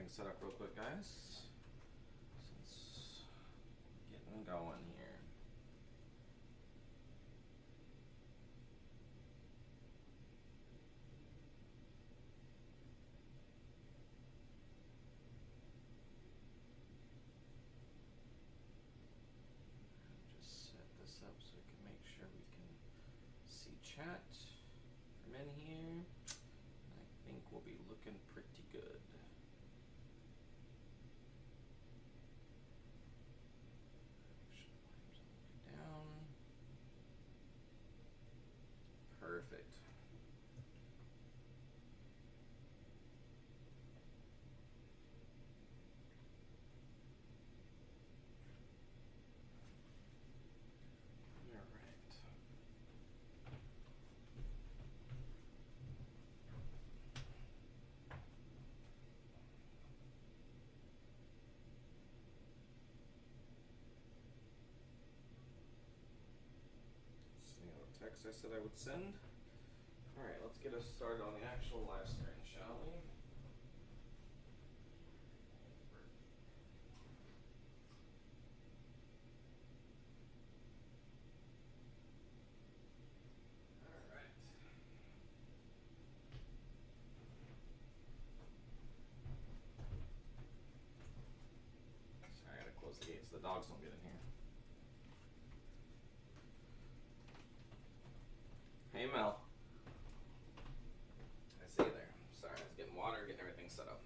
everything set up real quick, guys. Since getting going here. Just set this up so we can make sure we can see chat from in here. I think we'll be looking pretty good. Down. Perfect. All right. See what text I said I would send. All right, let's get us started on the actual live stream, shall we? All right. Sorry, I gotta close the gates so the dogs don't get in here. Hey, Mel. I see you there. Sorry, I was getting water, getting everything set up.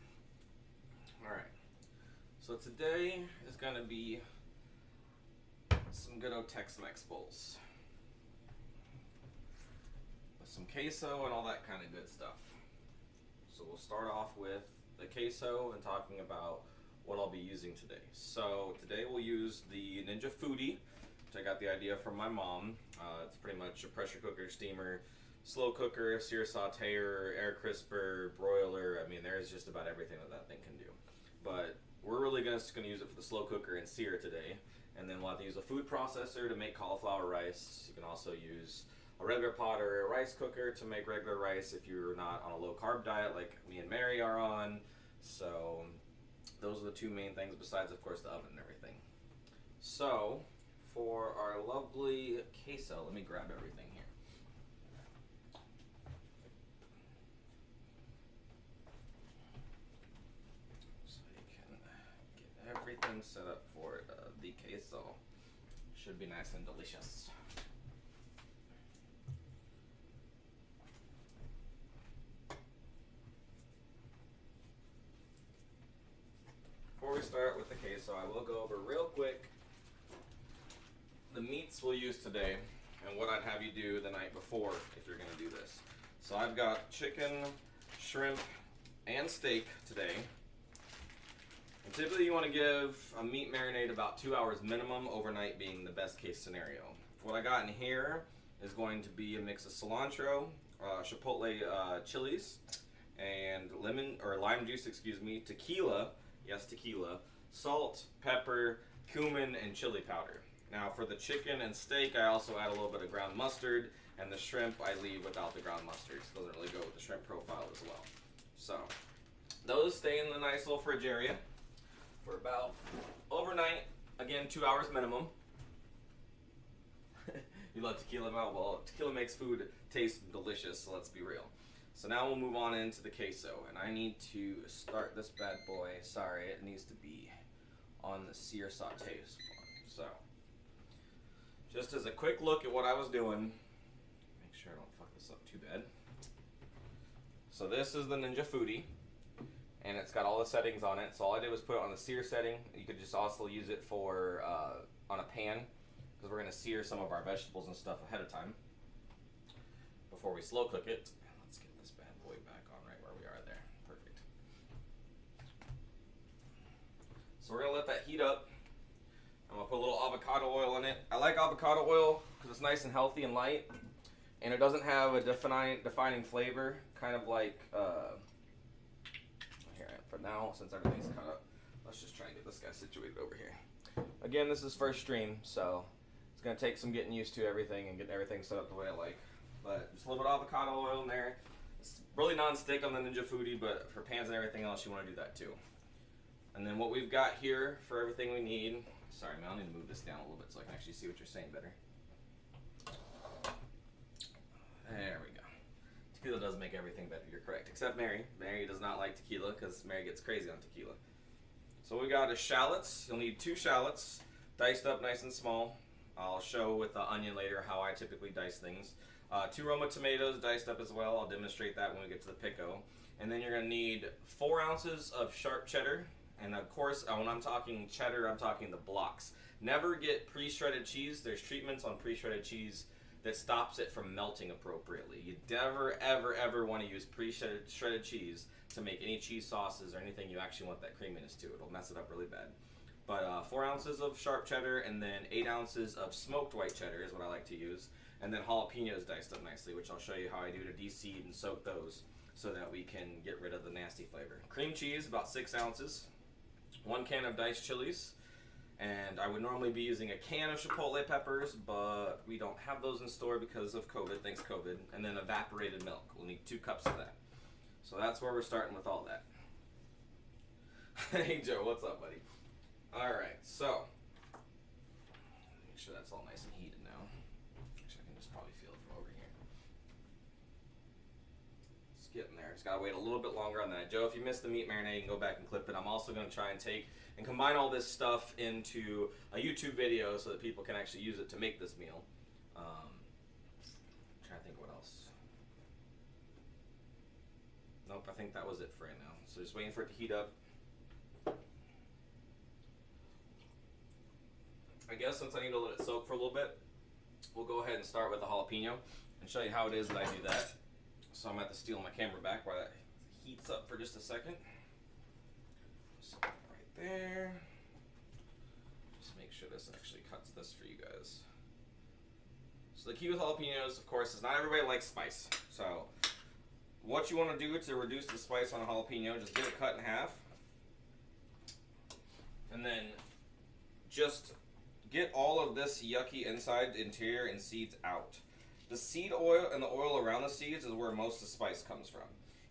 All right. So today is going to be some good old Tex-Mex bowls with some queso and all that kind of good stuff. So we'll start off with the queso and talking about what I'll be using today. So today we'll use the Ninja Foodie, which I got the idea from my mom. It's pretty much a pressure cooker, steamer, slow cooker, sear sauteer, air crisper, broiler. I mean, there's just about everything that thing can do. But we're really just going to use it for the slow cooker and sear today. And then we'll have to use a food processor to make cauliflower rice. You can also use a regular pot or a rice cooker to make regular rice if you're not on a low carb diet like me and Mary are on. So those are the two main things, besides of course the oven and everything. So for our lovely queso, let me grab everything here. So you can get everything set up for the queso. Should be nice and delicious. Before we start with the queso, I will go over real quick the meats we'll use today and what I'd have you do the night before if you're going to do this. So I've got chicken, shrimp, and steak today. And typically you want to give a meat marinade about 2 hours minimum, overnight being the best case scenario. What I got in here is going to be a mix of cilantro, chipotle chilies, and lime juice, tequila, yes, tequila, salt, pepper, cumin, and chili powder. Now for the chicken and steak, I also add a little bit of ground mustard, and the shrimp I leave without the ground mustard. It doesn't really go with the shrimp profile as well. So those stay in the nice little fridge area for about overnight. Again, 2 hours minimum. You love tequila, Mel? Well, tequila makes food taste delicious, so let's be real. So now we'll move on into the queso, and I need to start this bad boy. Sorry, it needs to be on the sear saute one. So just as a quick look at what I was doing, make sure I don't fuck this up too bad. So this is the Ninja Foodie, and it's got all the settings on it. So all I did was put it on the sear setting. You could just also use it for on a pan, because we're going to sear some of our vegetables and stuff ahead of time before we slow cook it. Let's get this bad boy back on right where we are there. Perfect. So we're going to let that heat up. I'm going to put a little avocado oil in it. I like avocado oil because it's nice and healthy and light, and it doesn't have a defining flavor, kind of like, here, for now, since everything's cut up, let's just try and get this guy situated over here. Again, this is first stream, so it's going to take some getting used to everything and getting everything set up the way I like. But just a little bit of avocado oil in there. It's really non-stick on the Ninja Foodie, but for pans and everything else, you want to do that too. And then what we've got here for everything we need, sorry man, I'll need to move this down a little bit so I can actually see what you're saying better. There we go. Tequila does make everything better, you're correct. Except Mary. Mary does not like tequila because Mary gets crazy on tequila. So what we got is shallots. You'll need 2 shallots, diced up nice and small. I'll show with the onion later how I typically dice things. 2 Roma tomatoes diced up as well. I'll demonstrate that when we get to the pico. And then you're going to need 4 ounces of sharp cheddar. And of course, when I'm talking cheddar, I'm talking the blocks. Never get pre-shredded cheese. There's treatments on pre-shredded cheese that stops it from melting appropriately. You never, ever, ever want to use pre-shredded cheese to make any cheese sauces or anything you actually want that creaminess to. It'll mess it up really bad. But 4 ounces of sharp cheddar and then 8 ounces of smoked white cheddar is what I like to use. And then jalapenos diced up nicely, which I'll show you how I do to de-seed and soak those so that we can get rid of the nasty flavor. Cream cheese, about 6 ounces. 1 can of diced chilies. And I would normally be using a can of chipotle peppers, but we don't have those in store because of COVID, thanks COVID. And then evaporated milk. We'll need 2 cups of that. So that's where we're starting with all that. Hey Joe, what's up, buddy? Alright, so make sure that's all nice and heated now. Actually, I can just probably feel it from over here. It's getting there. Just gotta wait a little bit longer on that. Joe, if you missed the meat marinade, you can go back and clip it. I'm also gonna try and take and combine all this stuff into a YouTube video so that people can actually use it to make this meal. Trying to think what else. Nope, I think that was it for right now. So just waiting for it to heat up. I guess since I need to let it soak for a little bit, we'll go ahead and start with the jalapeno and show you how it is that I do that. So I'm going to have to steal my camera back while that heats up for just a second. So right there. Just make sure this actually cuts this for you guys. So the key with jalapenos, of course, is not everybody likes spice. So what you want to do to reduce the spice on a jalapeno, just get it cut in half. And then just get all of this yucky inside, interior, and seeds out. The seed oil and the oil around the seeds is where most of the spice comes from.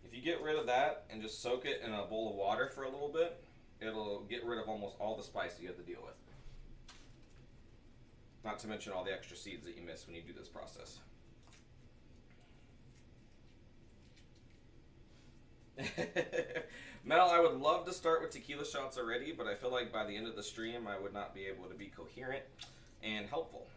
If you get rid of that and just soak it in a bowl of water for a little bit, it'll get rid of almost all the spice you have to deal with. Not to mention all the extra seeds that you miss when you do this process. Mel, I would love to start with tequila shots already, but I feel like by the end of the stream I would not be able to be coherent and helpful.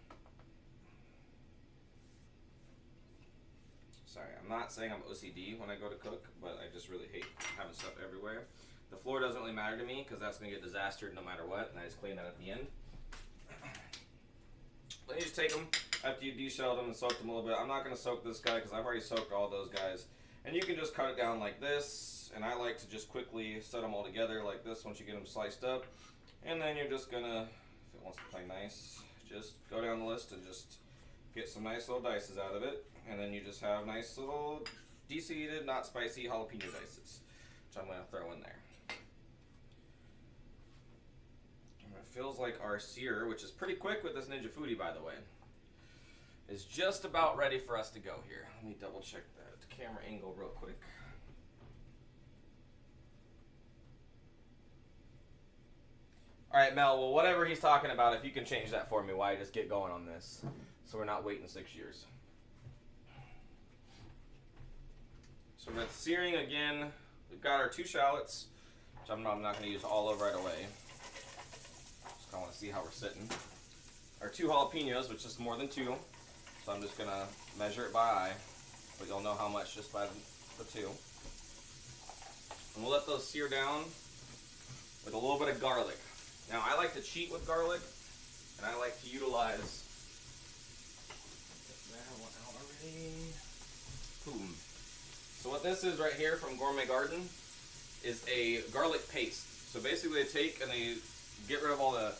Sorry, I'm not saying I'm OCD when I go to cook, but I just really hate having stuff everywhere. The floor doesn't really matter to me because that's going to get disastered no matter what, and I just clean that at the end. But you just take them after you de-shelled them and soaked them a little bit. I'm not going to soak this guy because I've already soaked all those guys. And you can just cut it down like this, and I like to just quickly set them all together like this once you get them sliced up. And then you're just gonna, if it wants to play nice, just go down the list and just get some nice little dices out of it. And then you just have nice little de-seeded, not spicy jalapeno dices, which I'm gonna throw in there. And it feels like our sear, which is pretty quick with this Ninja Foodie, by the way, is just about ready for us to go here. Let me double check that camera angle real quick. Alright, Mel, well, whatever he's talking about, if you can change that for me while I just get going on this, so we're not waiting 6 years. So with searing again, we've got our 2 shallots, which I'm not going to use all of right away. Just kind of want to see how we're sitting. Our 2 jalapenos, which is more than 2, so I'm just going to measure it by eye. But you'll know how much just by the 2. And we'll let those sear down with a little bit of garlic. Now I like to cheat with garlic, and I like to utilize, get that one out already. Boom. So what this is right here from Gourmet Garden is a garlic paste. So basically they take and they get rid of all the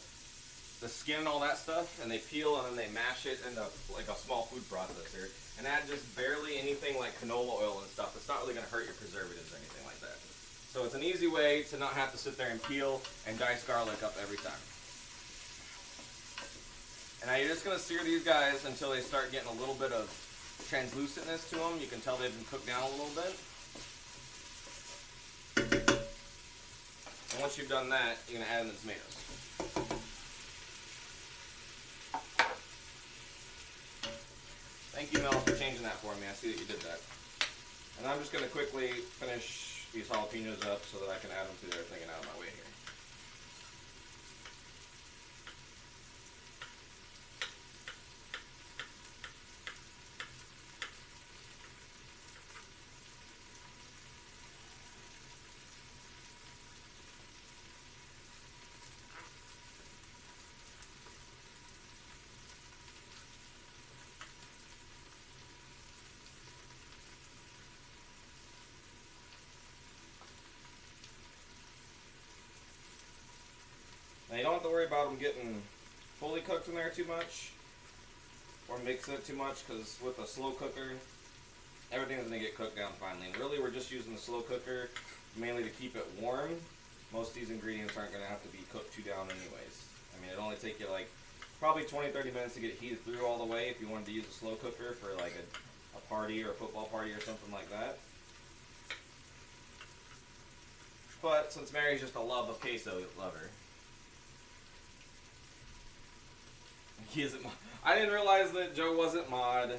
skin and all that stuff, and they peel and then they mash it into like a small food processor and add just barely anything like canola oil and stuff. It's not really going to hurt your preservatives or anything like that. So it's an easy way to not have to sit there and peel and dice garlic up every time. And now you're just going to sear these guys until they start getting a little bit of translucentness to them. You can tell they've been cooked down a little bit. And once you've done that, you're going to add in the tomatoes. Thank you, Mel, for changing that for me. I see that you did that. And I'm just going to quickly finish these jalapenos up so that I can add them to everything and out of my way here. Now you don't have to worry about them getting fully cooked in there too much or mixing it too much, because with a slow cooker, everything's going to get cooked down finely. And really we're just using the slow cooker mainly to keep it warm. Most of these ingredients aren't going to have to be cooked too down anyways. I mean, it'll only take you like probably 20-30 minutes to get it heated through all the way if you wanted to use a slow cooker for like a party or a football party or something like that. But since Mary's just a love of queso lover, he isn't. I didn't realize that Joe wasn't mod.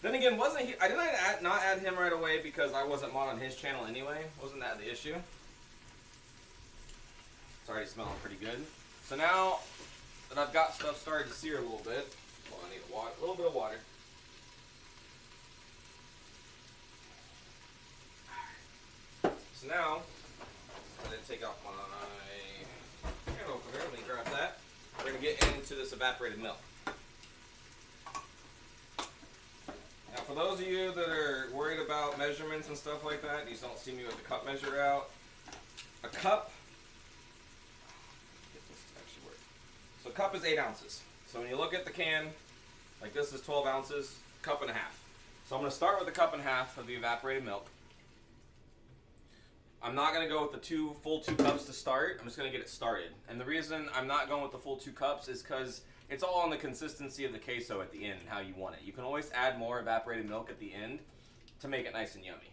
Then again, wasn't he? I did not add him right away because I wasn't mod on his channel anyway. Wasn't that the issue? It's already smelling pretty good. So now that I've got stuff started to sear a little bit, well, I need a little bit of water. So now I'm going to take out my can opener. Let me grab that. We're going to get into this evaporated milk. Now, for those of you that are worried about measurements and stuff like that, you just don't see me with the cup measure out. A cup, get this to actually work. So a cup is 8 ounces. So when you look at the can, like this is 12 ounces, cup and a half. So I'm going to start with a cup and a half of the evaporated milk. I'm not going to go with the full two cups to start. I'm just going to get it started. And the reason I'm not going with the full 2 cups is because it's all on the consistency of the queso at the end and how you want it. You can always add more evaporated milk at the end to make it nice and yummy.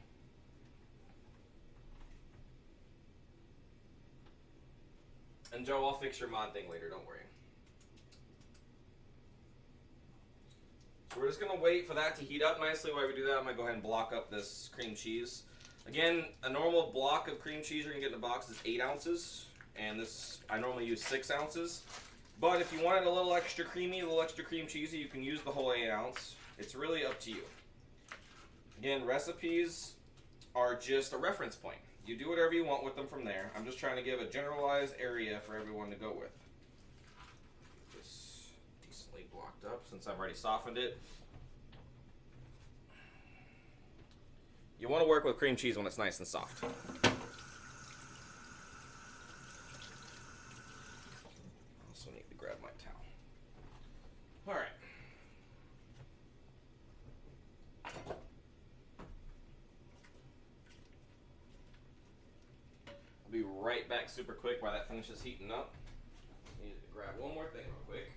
And Joe, I'll fix your mod thing later, don't worry. So we're just going to wait for that to heat up nicely. While we do that, I'm going to go ahead and block up this cream cheese. Again, a normal block of cream cheese you're going to get in a box is 8 ounces. And this, I normally use 6 ounces. But if you want it a little extra creamy, a little extra cream cheesy, you can use the whole 8 ounce. It's really up to you. Again, recipes are just a reference point. You do whatever you want with them from there. I'm just trying to give a generalized area for everyone to go with. Get this decently blocked up since I've already softened it. You want to work with cream cheese when it's nice and soft. Also need to grab my towel. All right. I'll be right back super quick while that finishes heating up. Need to grab one more thing real quick.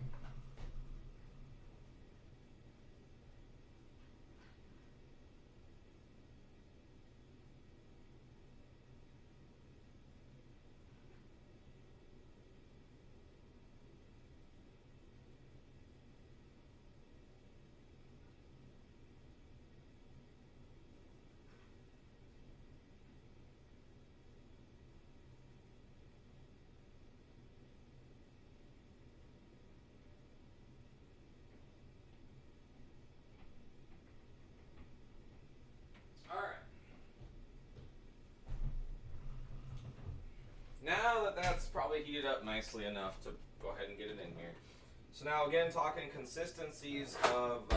Now that that's probably heated up nicely enough to go ahead and get it in here. So now again, talking consistencies of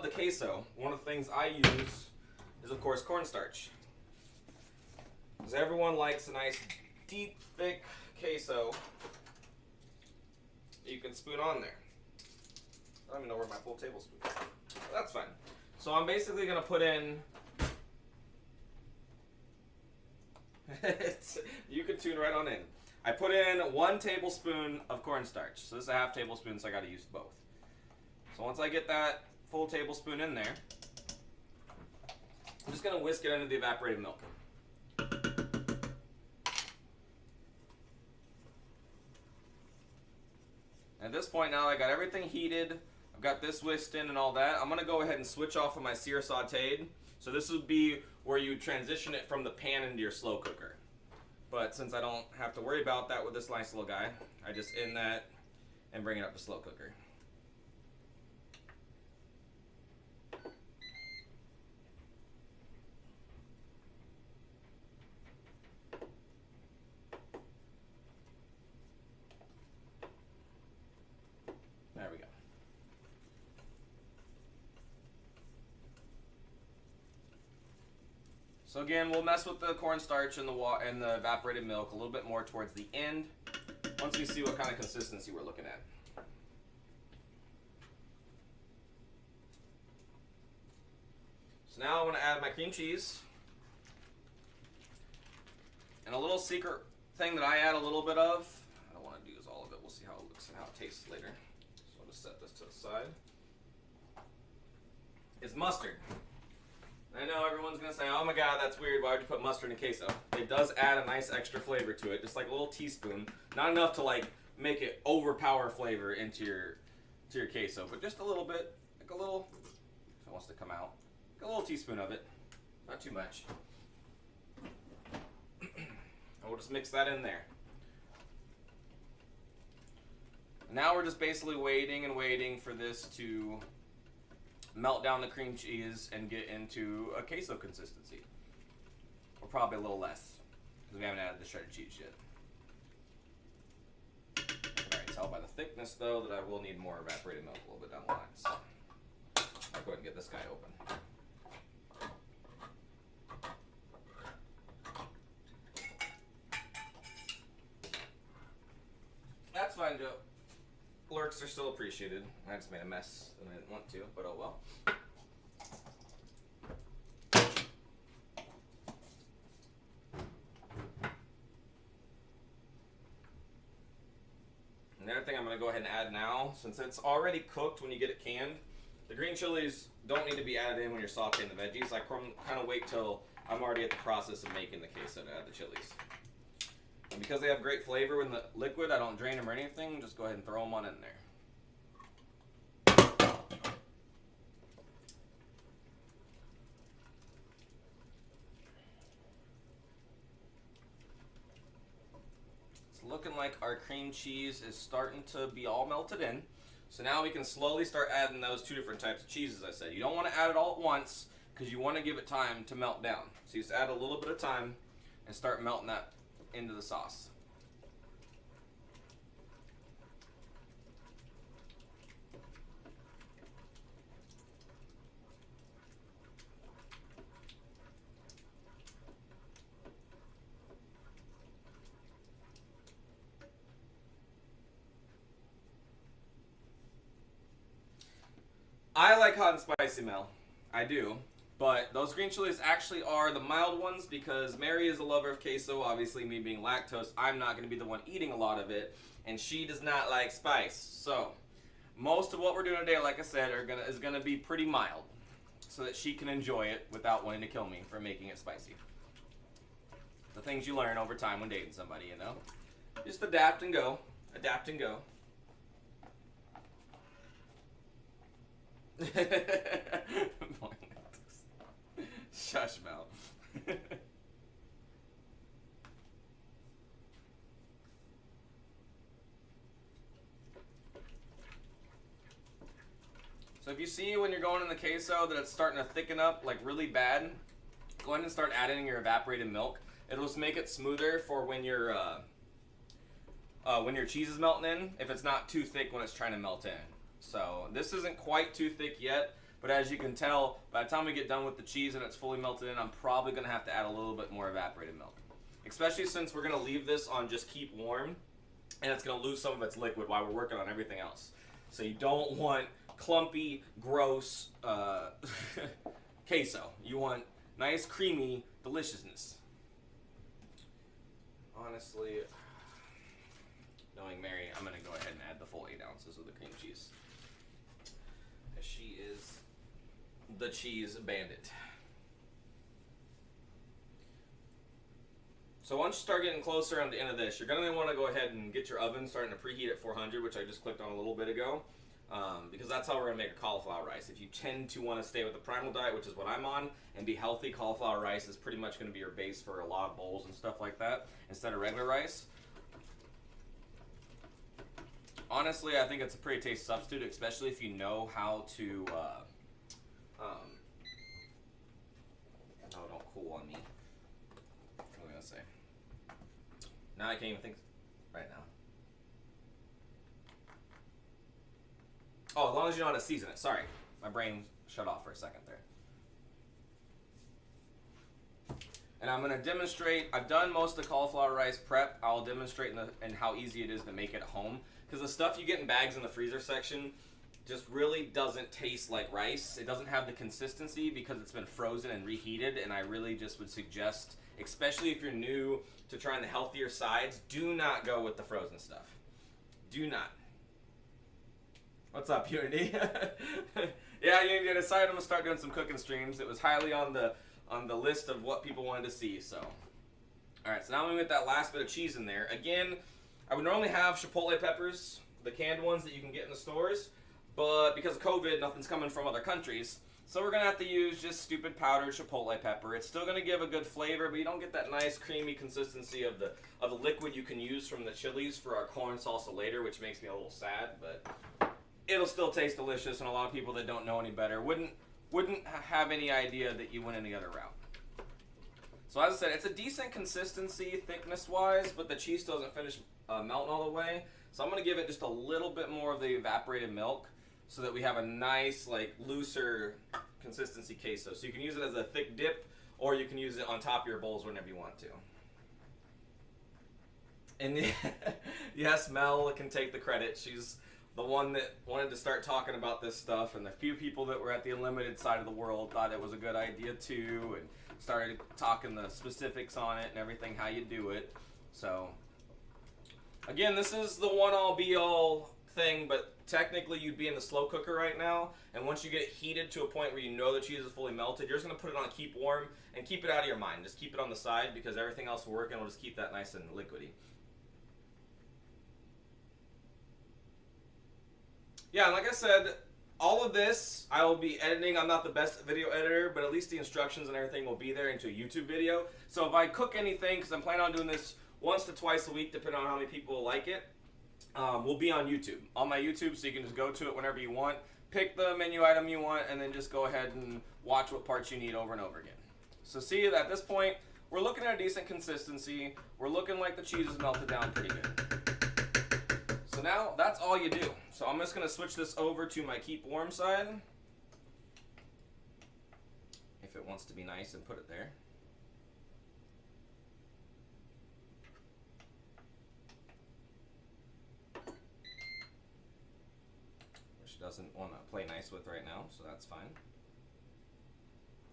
the queso, one of the things I use is of course cornstarch. Because everyone likes a nice deep, thick queso that you can spoon on there. I don't even know where my full tablespoon is. But that's fine. So I'm basically going to put in you can tune right on in. I put in 1 tablespoon of cornstarch. So this is a half tablespoon, so I got to use both. So once I get that full tablespoon in there, I'm just going to whisk it into the evaporated milk. this point now I got everything heated. I've got this whisked in and all that. I'm going to go ahead and switch off of my sear sauteed. So this would be where you transition it from the pan into your slow cooker. But since I don't have to worry about that with this nice little guy, I just end that and bring it up to slow cooker. There we go. So again, we'll mess with the cornstarch and the evaporated milk a little bit more towards the end, once we see what kind of consistency we're looking at. So now I'm going to add my cream cheese. And a little secret thing that I add a little bit of, I don't want to use all of it, we'll see how it looks and how it tastes later. So I'll just set this to the side. Is mustard. I know everyone's going to say, oh my god, that's weird, why would you put mustard in queso? It does add a nice extra flavor to it, just like a little teaspoon. Not enough to like make it overpower flavor into your queso, but just a little bit, like a little, if it wants to come out, like a little teaspoon of it, not too much. And we'll just mix that in there. Now we're just basically waiting and waiting for this to melt down the cream cheese and get into a queso consistency. Or probably a little less, because we haven't added the shredded cheese yet. I can tell by the thickness though that I will need more evaporated milk a little bit down the line. So I'll go ahead and get this guy open. That's fine, Joe. Lurks are still appreciated. I just made a mess and I didn't want to, but oh well. Another thing I'm going to go ahead and add now, since it's already cooked when you get it canned, the green chilies don't need to be added in when you're sauteing the veggies. I kind of wait till I'm already at the process of making the queso to add the chilies. And because they have great flavor in the liquid, I don't drain them or anything, just go ahead and throw them on in there. It's looking like our cream cheese is starting to be all melted in. So now we can slowly start adding those two different types of cheese, as I said. You don't want to add it all at once because you want to give it time to melt down. So you just add a little bit of time and start melting that into the sauce. I like hot and spicy, Mel. I do. But those green chilies actually are the mild ones because Mary is a lover of queso. Obviously, me being lactose, I'm not going to be the one eating a lot of it. And she does not like spice. So, most of what we're doing today, like I said, is going to be pretty mild. So that she can enjoy it without wanting to kill me for making it spicy. The things you learn over time when dating somebody, you know? Just adapt and go. Adapt and go. Shush, Mel. So if you see when you're going in the queso that it's starting to thicken up like really bad, go ahead and start adding your evaporated milk. It'll just make it smoother for when your cheese is melting in, if it's not too thick when it's trying to melt in. So this isn't quite too thick yet, but as you can tell, by the time we get done with the cheese and it's fully melted in, I'm probably going to have to add a little bit more evaporated milk. Especially since we're going to leave this on just keep warm, and it's going to lose some of its liquid while we're working on everything else. So you don't want clumpy, gross queso. You want nice, creamy deliciousness. Honestly, knowing Mary, I'm going to go ahead and add the full 8 ounces of the cream cheese. She is the cheese bandit. So once you start getting closer on the end of this, you're going to want to go ahead and get your oven starting to preheat at 400, which I just clicked on a little bit ago, because that's how we're going to make a cauliflower rice. If you tend to want to stay with the primal diet, which is what I'm on, and be healthy, cauliflower rice is pretty much going to be your base for a lot of bowls and stuff like that, instead of regular rice. Honestly, I think it's a pretty tasty substitute, especially if you know how to, no, don't cool on me. What am I going to say? Now I can't even think right now. Oh, as long as you know how to season it. Sorry, my brain shut off for a second there. And I'm going to demonstrate. I've done most of the cauliflower rice prep. I'll demonstrate in how easy it is to make it at home. Because the stuff you get in bags in the freezer section just really doesn't taste like rice. It doesn't have the consistency because it's been frozen and reheated. And I really just would suggest, especially if you're new to trying the healthier sides, do not go with the frozen stuff. Do not. What's up, Unity? Yeah, Unity, I decided I'm gonna start doing some cooking streams. It was highly on the list of what people wanted to see. So, all right. So now I'm gonna get that last bit of cheese in there. Again, I would normally have chipotle peppers, the canned ones that you can get in the stores, but because of COVID, nothing's coming from other countries. So we're gonna have to use just stupid powdered chipotle pepper. It's still gonna give a good flavor, but you don't get that nice creamy consistency of the liquid you can use from the chilies for our corn salsa later, which makes me a little sad, but it'll still taste delicious, and a lot of people that don't know any better wouldn't have any idea that you went any other route. So as I said, it's a decent consistency thickness-wise, but the cheese still doesn't finish melting all the way. So I'm gonna give it just a little bit more of the evaporated milk, so that we have a nice, like, looser consistency queso. So you can use it as a thick dip, or you can use it on top of your bowls whenever you want to. And yes, Mel can take the credit. She's the one that wanted to start talking about this stuff, and the few people that were at the Unlimited side of the world thought it was a good idea too, and started talking the specifics on it and everything, how you do it. So, again, this is the one-all, be-all thing, but technically you'd be in the slow cooker right now, and once you get it heated to a point where you know the cheese is fully melted, you're just going to put it on keep warm and keep it out of your mind. Just keep it on the side, because everything else will work, and it'll just keep that nice and liquidy. Yeah, and like I said, all of this I will be editing. I'm not the best video editor, but at least the instructions and everything will be there into a YouTube video. So if I cook anything, because I'm planning on doing this once to twice a week, depending on how many people like it, will be on YouTube. On my YouTube, so you can just go to it whenever you want, pick the menu item you want, and then just go ahead and watch what parts you need over and over again. So see, at this point, we're looking at a decent consistency. We're looking like the cheese is melted down pretty good. So now, that's all you do. So I'm just going to switch this over to my keep warm side, if it wants to be nice and put it there. Doesn't want to play nice with right now, so that's fine.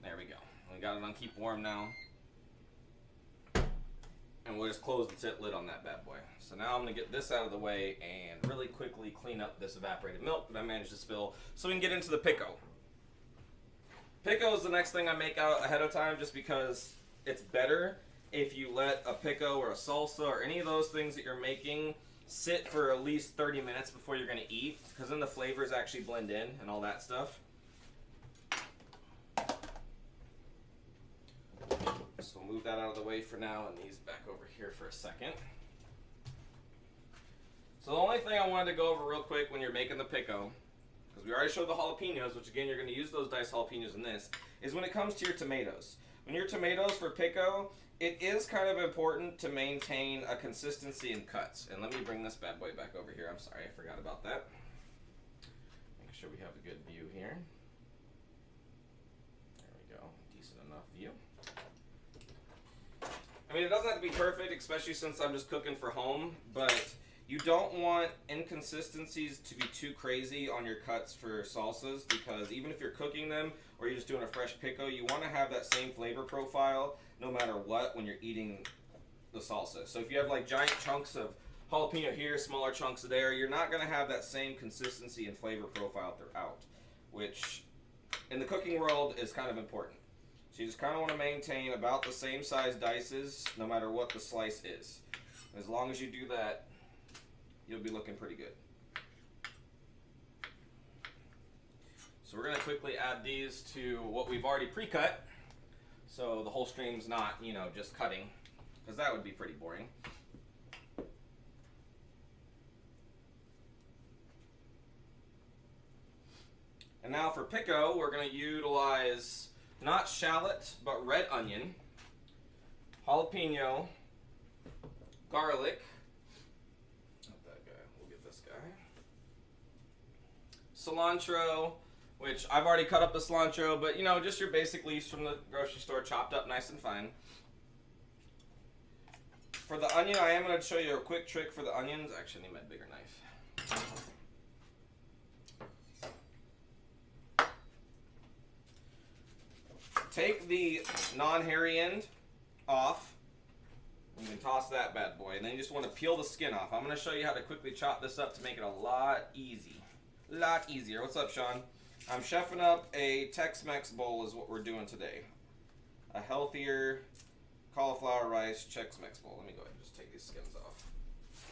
There we go. We got it on keep warm now. And we'll just close the lid on that bad boy. So now I'm going to get this out of the way and really quickly clean up this evaporated milk that I managed to spill, so we can get into the pico. Pico is the next thing I make out ahead of time, just because it's better if you let a pico or a salsa or any of those things that you're making sit for at least 30 minutes before you're going to eat, because then the flavors actually blend in and all that stuff. So we'll move that out of the way for now, and these back over here for a second. So the only thing I wanted to go over real quick when you're making the pico, because we already showed the jalapenos, which again you're going to use those diced jalapenos in this, is when it comes to your tomatoes. When your tomatoes for pico, it is kind of important to maintain a consistency in cuts. And let me bring this bad boy back over here. I'm sorry, I forgot about that. Make sure we have a good view here. There we go, decent enough view. I mean, it doesn't have to be perfect, especially since I'm just cooking for home, but you don't want inconsistencies to be too crazy on your cuts for salsas, because even if you're cooking them or you're just doing a fresh pico, you want to have that same flavor profile no matter what when you're eating the salsa. So if you have like giant chunks of jalapeno here, smaller chunks there, you're not going to have that same consistency and flavor profile throughout, which in the cooking world is kind of important. So you just kind of want to maintain about the same size dices no matter what the slice is. As long as you do that, you'll be looking pretty good. So we're going to quickly add these to what we've already pre-cut, so the whole stream's not, you know, just cutting, because that would be pretty boring. And now for pico, we're going to utilize not shallot, but red onion, jalapeno, garlic, not that guy, we'll get this guy, cilantro, which I've already cut up the cilantro, but you know, just your basic leaves from the grocery store, chopped up nice and fine. For the onion, I am going to show you a quick trick for the onions. Actually, I need my bigger knife. Take the non-hairy end off. You can toss that bad boy, and then you just want to peel the skin off. I'm going to show you how to quickly chop this up to make it a lot easier. What's up, Sean? I'm chefing up a Tex-Mex bowl is what we're doing today. A healthier cauliflower rice Tex-Mex bowl. Let me go ahead and just take these skins off.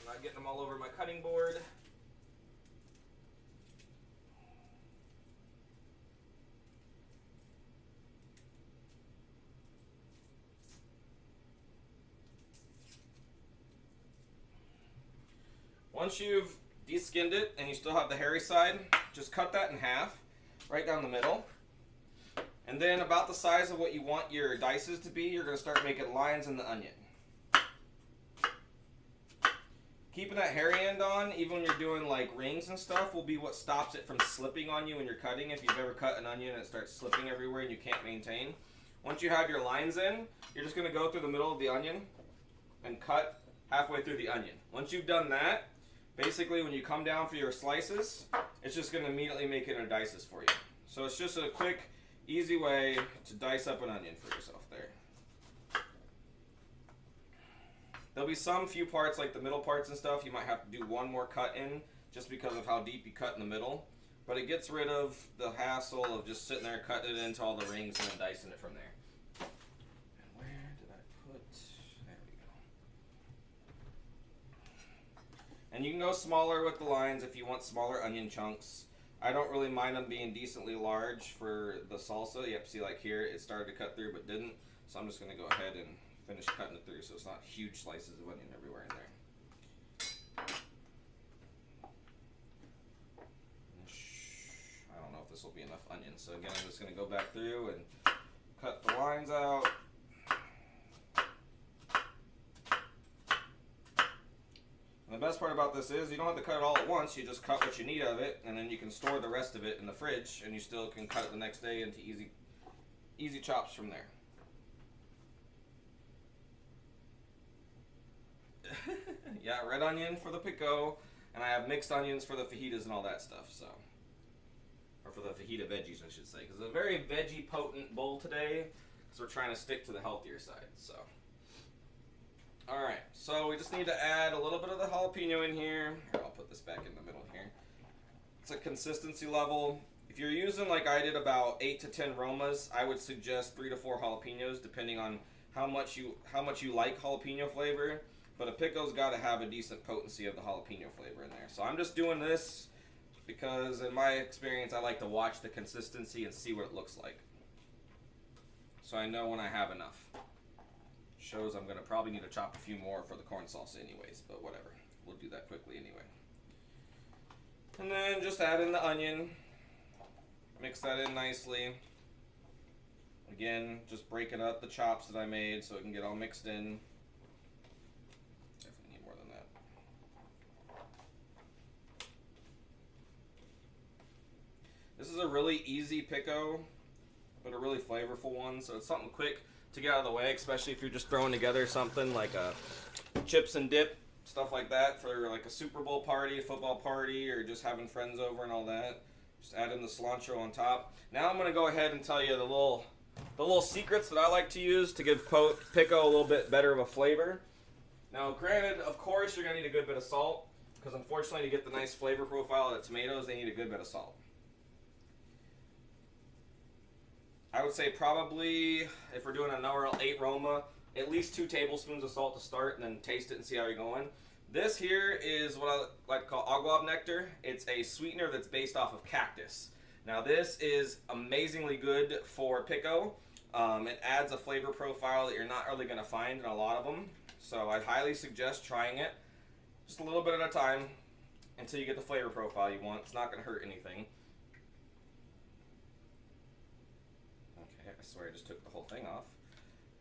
I'm not getting them all over my cutting board. Once you've de-skinned it and you still have the hairy side, just cut that in half, right down the middle. And then about the size of what you want your dices to be, you're going to start making lines in the onion. Keeping that hairy end on, even when you're doing like rings and stuff, will be what stops it from slipping on you when you're cutting. If you've ever cut an onion and it starts slipping everywhere and you can't maintain. Once you have your lines in, you're just going to go through the middle of the onion and cut halfway through the onion. Once you've done that, basically when you come down for your slices, it's just going to immediately make it into dices for you. So it's just a quick, easy way to dice up an onion for yourself there. There'll be some few parts, like the middle parts and stuff, you might have to do one more cut in just because of how deep you cut in the middle. But it gets rid of the hassle of just sitting there cutting it into all the rings and then dicing it from there. And where did I put... There we go. And you can go smaller with the lines if you want smaller onion chunks. I don't really mind them being decently large for the salsa. Yep, see like here, it started to cut through but didn't. So I'm just going to go ahead and finish cutting it through so it's not huge slices of onion everywhere in there. I don't know if this will be enough onion. So again, I'm just going to go back through and cut the lines out. And the best part about this is you don't have to cut it all at once. You just cut what you need of it, and then you can store the rest of it in the fridge, and you still can cut it the next day into easy chops from there. Yeah, red onion for the pico, and I have mixed onions for the fajitas and all that stuff. So, or for the fajita veggies, I should say, because it's a very veggie potent bowl today, because we're trying to stick to the healthier side. So. Alright, so we just need to add a little bit of the jalapeno in here. Here, I'll put this back in the middle here. It's a consistency level. If you're using, like I did, about 8 to 10 Romas, I would suggest 3 to 4 jalapenos, depending on how much you like jalapeno flavor. But a pico's got to have a decent potency of the jalapeno flavor in there. So I'm just doing this because, in my experience, I like to watch the consistency and see what it looks like. So I know when I have enough. Shows I'm going to probably need to chop a few more for the corn salsa anyways, but whatever. We'll do that quickly anyway. And then just add in the onion. Mix that in nicely. Again, just breaking up the chops that I made so it can get all mixed in. Definitely need more than that. This is a really easy pico, but a really flavorful one, so it's something quick to get out of the way, especially if you're just throwing together something like a chips and dip, stuff like that for like a Super Bowl party, a football party, or just having friends over and all that. Just add in the cilantro on top. Now I'm going to go ahead and tell you the little secrets that I like to use to give pico a little bit better of a flavor. Now granted, of course, you're going to need a good bit of salt, because unfortunately to get the nice flavor profile of the tomatoes, they need a good bit of salt. I would say probably, if we're doing a number 8 Roma, at least 2 tablespoons of salt to start, and then taste it and see how you're going. This here is what I like to call aguave nectar. It's a sweetener that's based off of cactus. Now this is amazingly good for pico. It adds a flavor profile that you're not really going to find in a lot of them. So I highly suggest trying it just a little bit at a time until you get the flavor profile you want. It's not going to hurt anything. Okay, I swear I just took the whole thing off.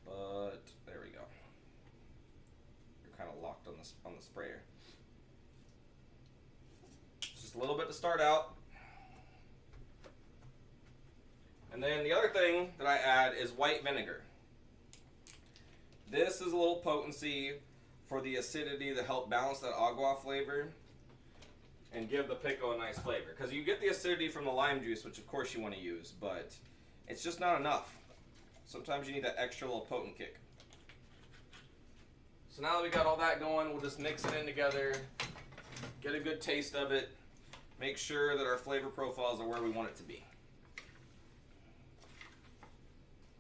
But there we go. You're kind of locked on the sprayer. Just a little bit to start out. And then the other thing that I add is white vinegar. This is a little potency for the acidity to help balance that agua flavor and give the pico a nice flavor. Because you get the acidity from the lime juice, which of course you want to use, but it's just not enough. Sometimes you need that extra little potent kick. So now that we got all that going, we'll just mix it in together, get a good taste of it, make sure that our flavor profiles are where we want it to be.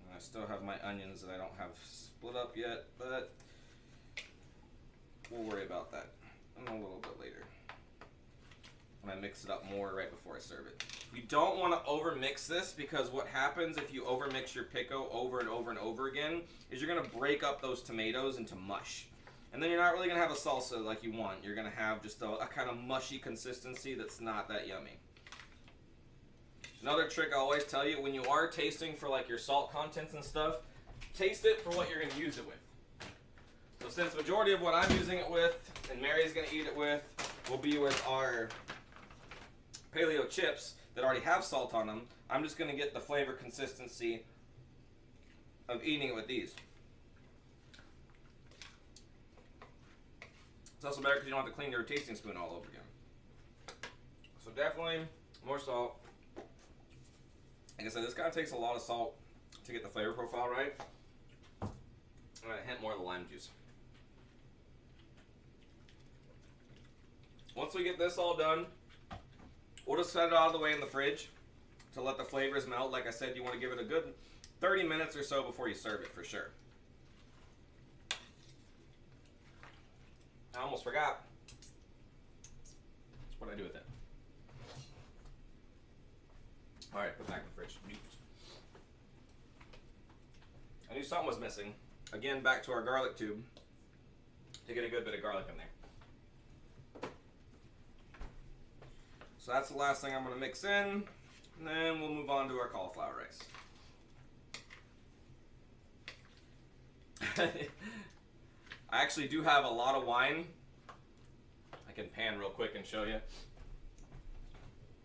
And I still have my onions that I don't have split up yet, but we'll worry about that a little bit later when I mix it up more right before I serve it. You don't want to over mix this, because what happens if you over mix your pico over and over and over again is you're going to break up those tomatoes into mush. And then you're not really going to have a salsa like you want. You're going to have just a kind of mushy consistency that's not that yummy. Another trick I always tell you, when you are tasting for like your salt contents and stuff, taste it for what you're going to use it with. So since majority of what I'm using it with, and Mary's going to eat it with, will be with our paleo chips that already have salt on them, I'm just going to get the flavor consistency of eating it with these. It's also better because you don't have to clean your tasting spoon all over again. So definitely more salt. Like I said, this kind of takes a lot of salt to get the flavor profile right. And a hint more of the lime juice. Once we get this all done, we'll just set it out of the way in the fridge to let the flavors melt. Like I said, you want to give it a good 30 minutes or so before you serve it for sure. I almost forgot what I do with it. Alright, put it back in the fridge. I knew something was missing. Again, back to our garlic tube to get a good bit of garlic in there. So that's the last thing I'm going to mix in, and then we'll move on to our cauliflower rice. I actually do have a lot of wine. I can pan real quick and show you.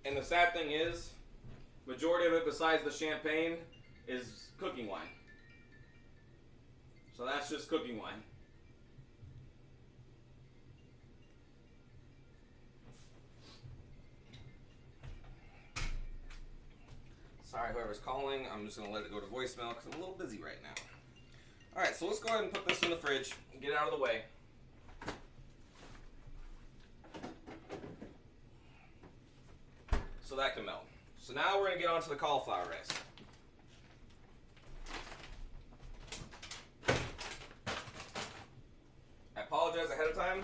And the sad thing is, majority of it besides the champagne is cooking wine. So that's just cooking wine. Sorry, whoever's calling. I'm just going to let it go to voicemail because I'm a little busy right now. Alright, so let's go ahead and put this in the fridge and get it out of the way. So that can melt. So now we're going to get on to the cauliflower rice. I apologize ahead of time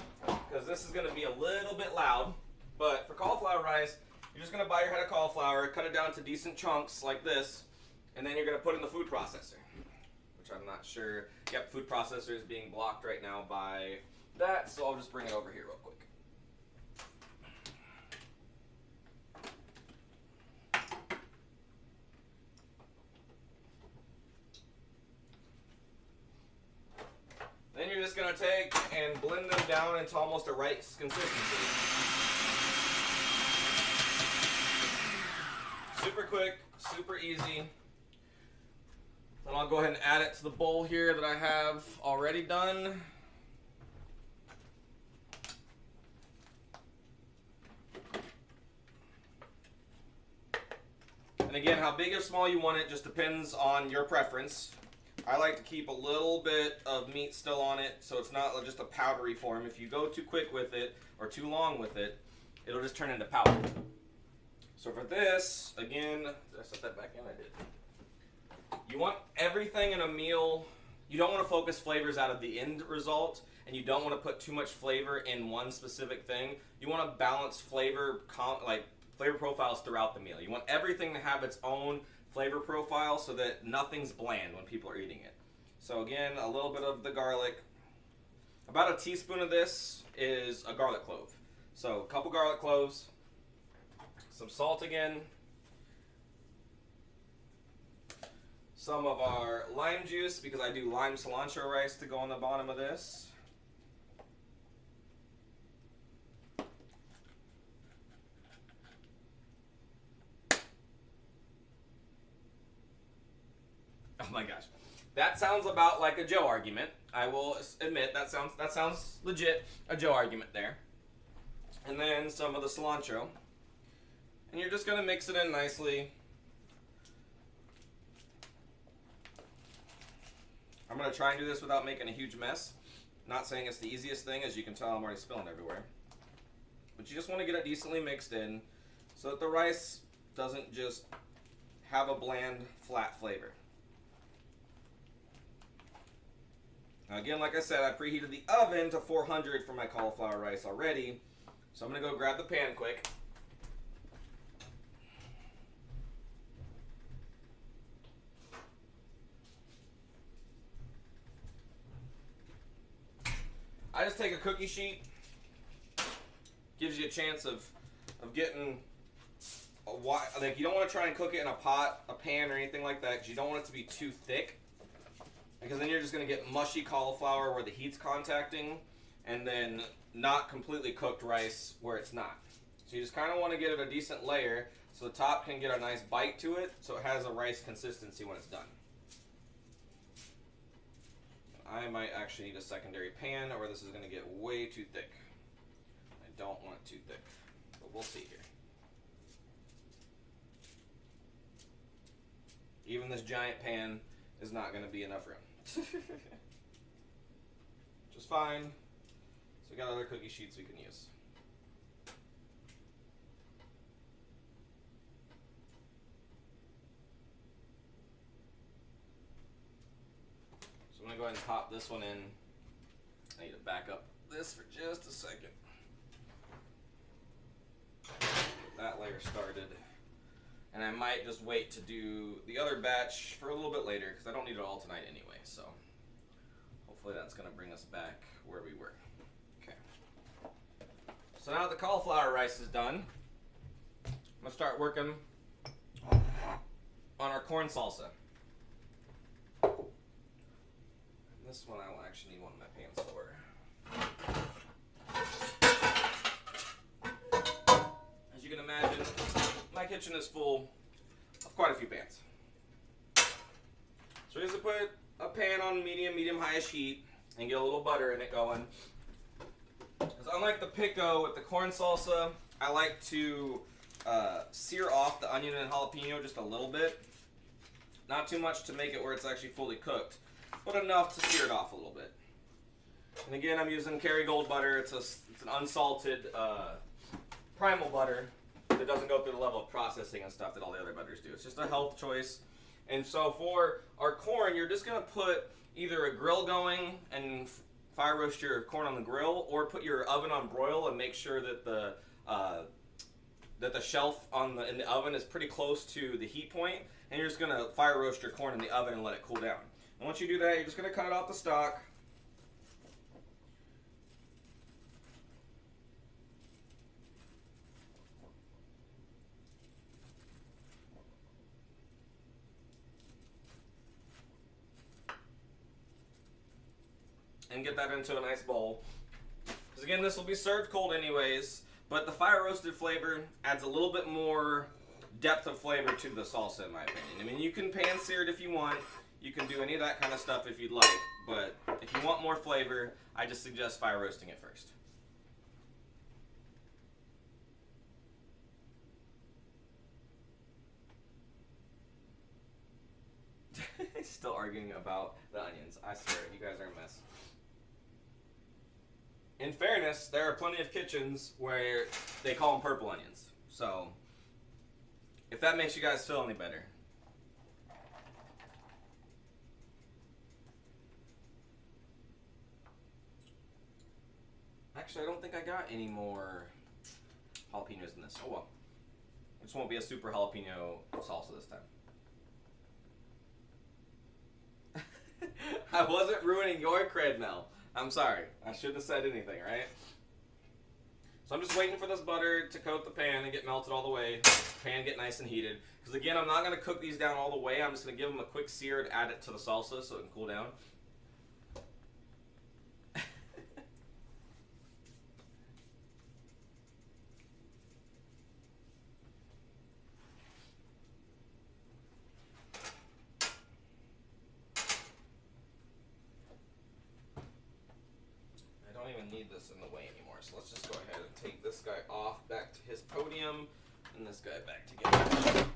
because this is going to be a little bit loud, but for cauliflower rice, you're just going to buy your head of cauliflower, cut it down to decent chunks like this, and then you're going to put it in the food processor. Which I'm not sure. Yep, food processor is being blocked right now by that, so I'll just bring it over here real quick. Then you're just going to take and blend them down into almost a rice consistency. Super quick, super easy. Then I'll go ahead and add it to the bowl here that I have already done. And again, how big or small you want it just depends on your preference. I like to keep a little bit of meat still on it so it's not just a powdery form. If you go too quick with it or too long with it, it'll just turn into powder. So for this, again, did I set that back in? I did. You want everything in a meal. You don't want to focus flavors out of the end result, and you don't want to put too much flavor in one specific thing. You want to balance flavor profiles throughout the meal. You want everything to have its own flavor profile so that nothing's bland when people are eating it. So again, a little bit of the garlic. About a teaspoon of this is a garlic clove. So a couple garlic cloves, some salt again, some of our lime juice, because I do lime cilantro rice to go on the bottom of this. Oh my gosh. That sounds about like a Joe argument. I will admit that sounds legit, a Joe argument there. And then some of the cilantro. And you're just gonna mix it in nicely. I'm going to try and do this without making a huge mess. Not saying it's the easiest thing, as you can tell I'm already spilling everywhere. But you just want to get it decently mixed in so that the rice doesn't just have a bland, flat flavor. Now again, like I said, I preheated the oven to 400 for my cauliflower rice already. So I'm going to go grab the pan quick. I just take a cookie sheet, gives you a chance of getting a wide, like you don't want to try and cook it in a pot, a pan, or anything like that, because you don't want it to be too thick, because then you're just going to get mushy cauliflower where the heat's contacting, and then not completely cooked rice where it's not. So you just kind of want to get it a decent layer so the top can get a nice bite to it, so it has a rice consistency when it's done. I might actually need a secondary pan, or this is going to get way too thick. I don't want it too thick, but we'll see here. Even this giant pan is not going to be enough room. Just fine. So we got other cookie sheets we can use. So I'm going to go ahead and pop this one in. I need to back up this for just a second. Get that layer started. And I might just wait to do the other batch for a little bit later, because I don't need it all tonight anyway. So hopefully that's going to bring us back where we were. Okay. So now that the cauliflower rice is done, I'm going to start working on our corn salsa. This one I will actually need one of my pans for. As you can imagine, my kitchen is full of quite a few pans. So we just put a pan on medium-high heat and get a little butter in it going. Because unlike the pico with the corn salsa, I like to sear off the onion and jalapeno just a little bit. Not too much to make it where it's actually fully cooked, but enough to sear it off a little bit. And again, I'm using Kerrygold butter. It's an unsalted primal butter that doesn't go through the level of processing and stuff that all the other butters do. It's just a health choice. And so for our corn, you're just going to put either a grill going and fire roast your corn on the grill, or put your oven on broil and make sure that the shelf in the oven is pretty close to the heat point, and you're just going to fire roast your corn in the oven and let it cool down. And once you do that, you're just going to cut it off the stalk. And get that into a nice bowl. Because again, this will be served cold anyways, but the fire roasted flavor adds a little bit more depth of flavor to the salsa, in my opinion. I mean, you can pan sear it if you want. You can do any of that kind of stuff if you'd like, but if you want more flavor, I just suggest fire roasting it first. Still arguing about the onions. I swear, you guys are a mess. In fairness, there are plenty of kitchens where they call them purple onions. So, if that makes you guys feel any better. Actually, I don't think I got any more jalapenos in this. Oh well. This won't be a super jalapeno salsa this time. I wasn't ruining your cred, Mel. I'm sorry. I shouldn't have said anything, right? So I'm just waiting for this butter to coat the pan and get melted all the way. Pan get nice and heated. Because again, I'm not going to cook these down all the way. I'm just going to give them a quick sear and add it to the salsa so it can cool down. Need this in the way anymore, so let's just go ahead and take this guy off back to his podium and this guy back together.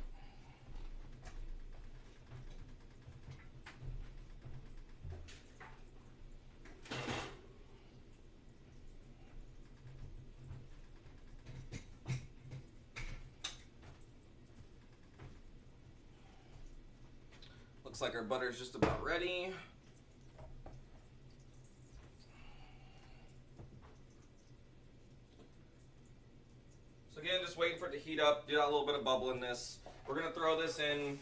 Looks like our butter's just about ready. Again, just waiting for it to heat up, get out a little bit of bubble in this. We're going to throw this in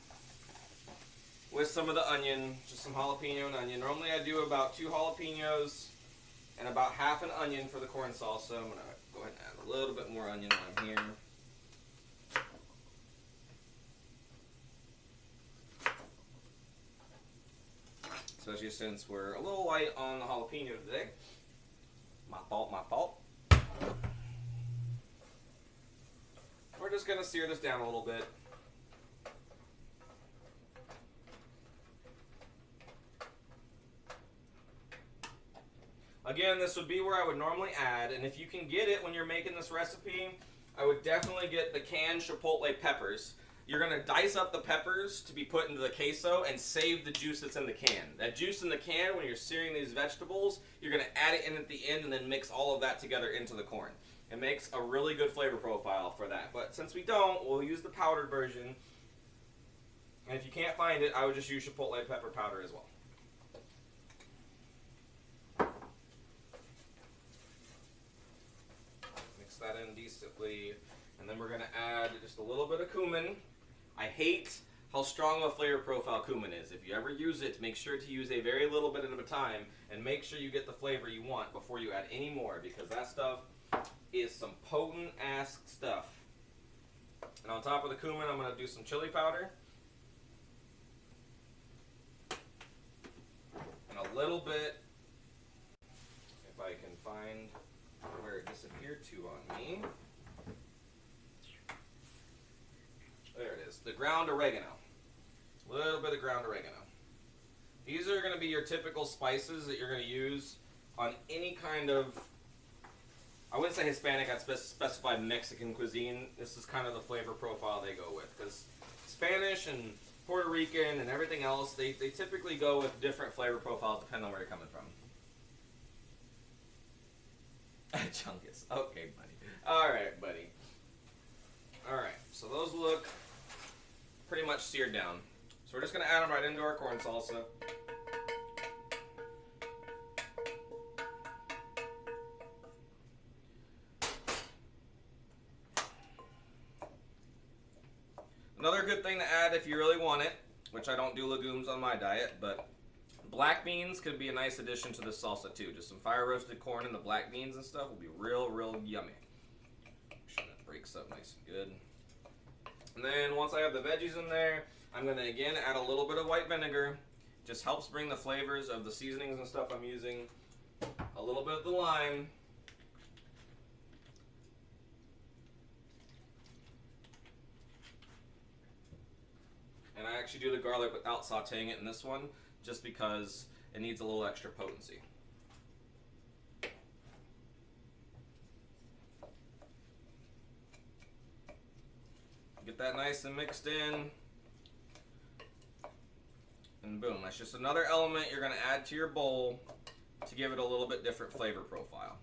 with some of the onion, just some jalapeno and onion. Normally I do about 2 jalapenos and about half an onion for the corn salsa. I'm going to go ahead and add a little bit more onion while I'm here. Especially since we're a little light on the jalapeno today. My fault, my fault. We're just going to sear this down a little bit. Again, this would be where I would normally add, and if you can get it when you're making this recipe, I would definitely get the canned chipotle peppers. You're going to dice up the peppers to be put into the queso and save the juice that's in the can. That juice in the can, when you're searing these vegetables, you're going to add it in at the end and then mix all of that together into the corn. It makes a really good flavor profile for that. But since we don't, we'll use the powdered version. And if you can't find it, I would just use chipotle pepper powder as well. Mix that in decently. And then we're going to add just a little bit of cumin. I hate how strong of a flavor profile cumin is. If you ever use it, make sure to use a very little bit at a time and make sure you get the flavor you want before you add any more, because that stuff is some potent ass stuff. And on top of the cumin, I'm going to do some chili powder. And a little bit, if I can find where it disappeared to on me. There it is, the ground oregano. A little bit of ground oregano. These are going to be your typical spices that you're going to use on any kind of, I wouldn't say Hispanic, I'd specify Mexican cuisine. This is kind of the flavor profile they go with, because Spanish and Puerto Rican and everything else, they typically go with different flavor profiles depending on where you're coming from. Chungus. Okay, buddy. Alright, buddy. Alright, so those look pretty much seared down. So we're just going to add them right into our corn salsa. Another good thing to add if you really want it, which I don't do legumes on my diet, but black beans could be a nice addition to this salsa too. Just some fire roasted corn and the black beans and stuff will be real, real yummy. Make sure that breaks up nice and good. And then once I have the veggies in there, I'm going to again add a little bit of white vinegar. Just helps bring the flavors of the seasonings and stuff I'm using. A little bit of the lime. And I actually do the garlic without sauteing it in this one, just because it needs a little extra potency. Get that nice and mixed in. And boom, that's just another element you're going to add to your bowl to give it a little bit different flavor profile.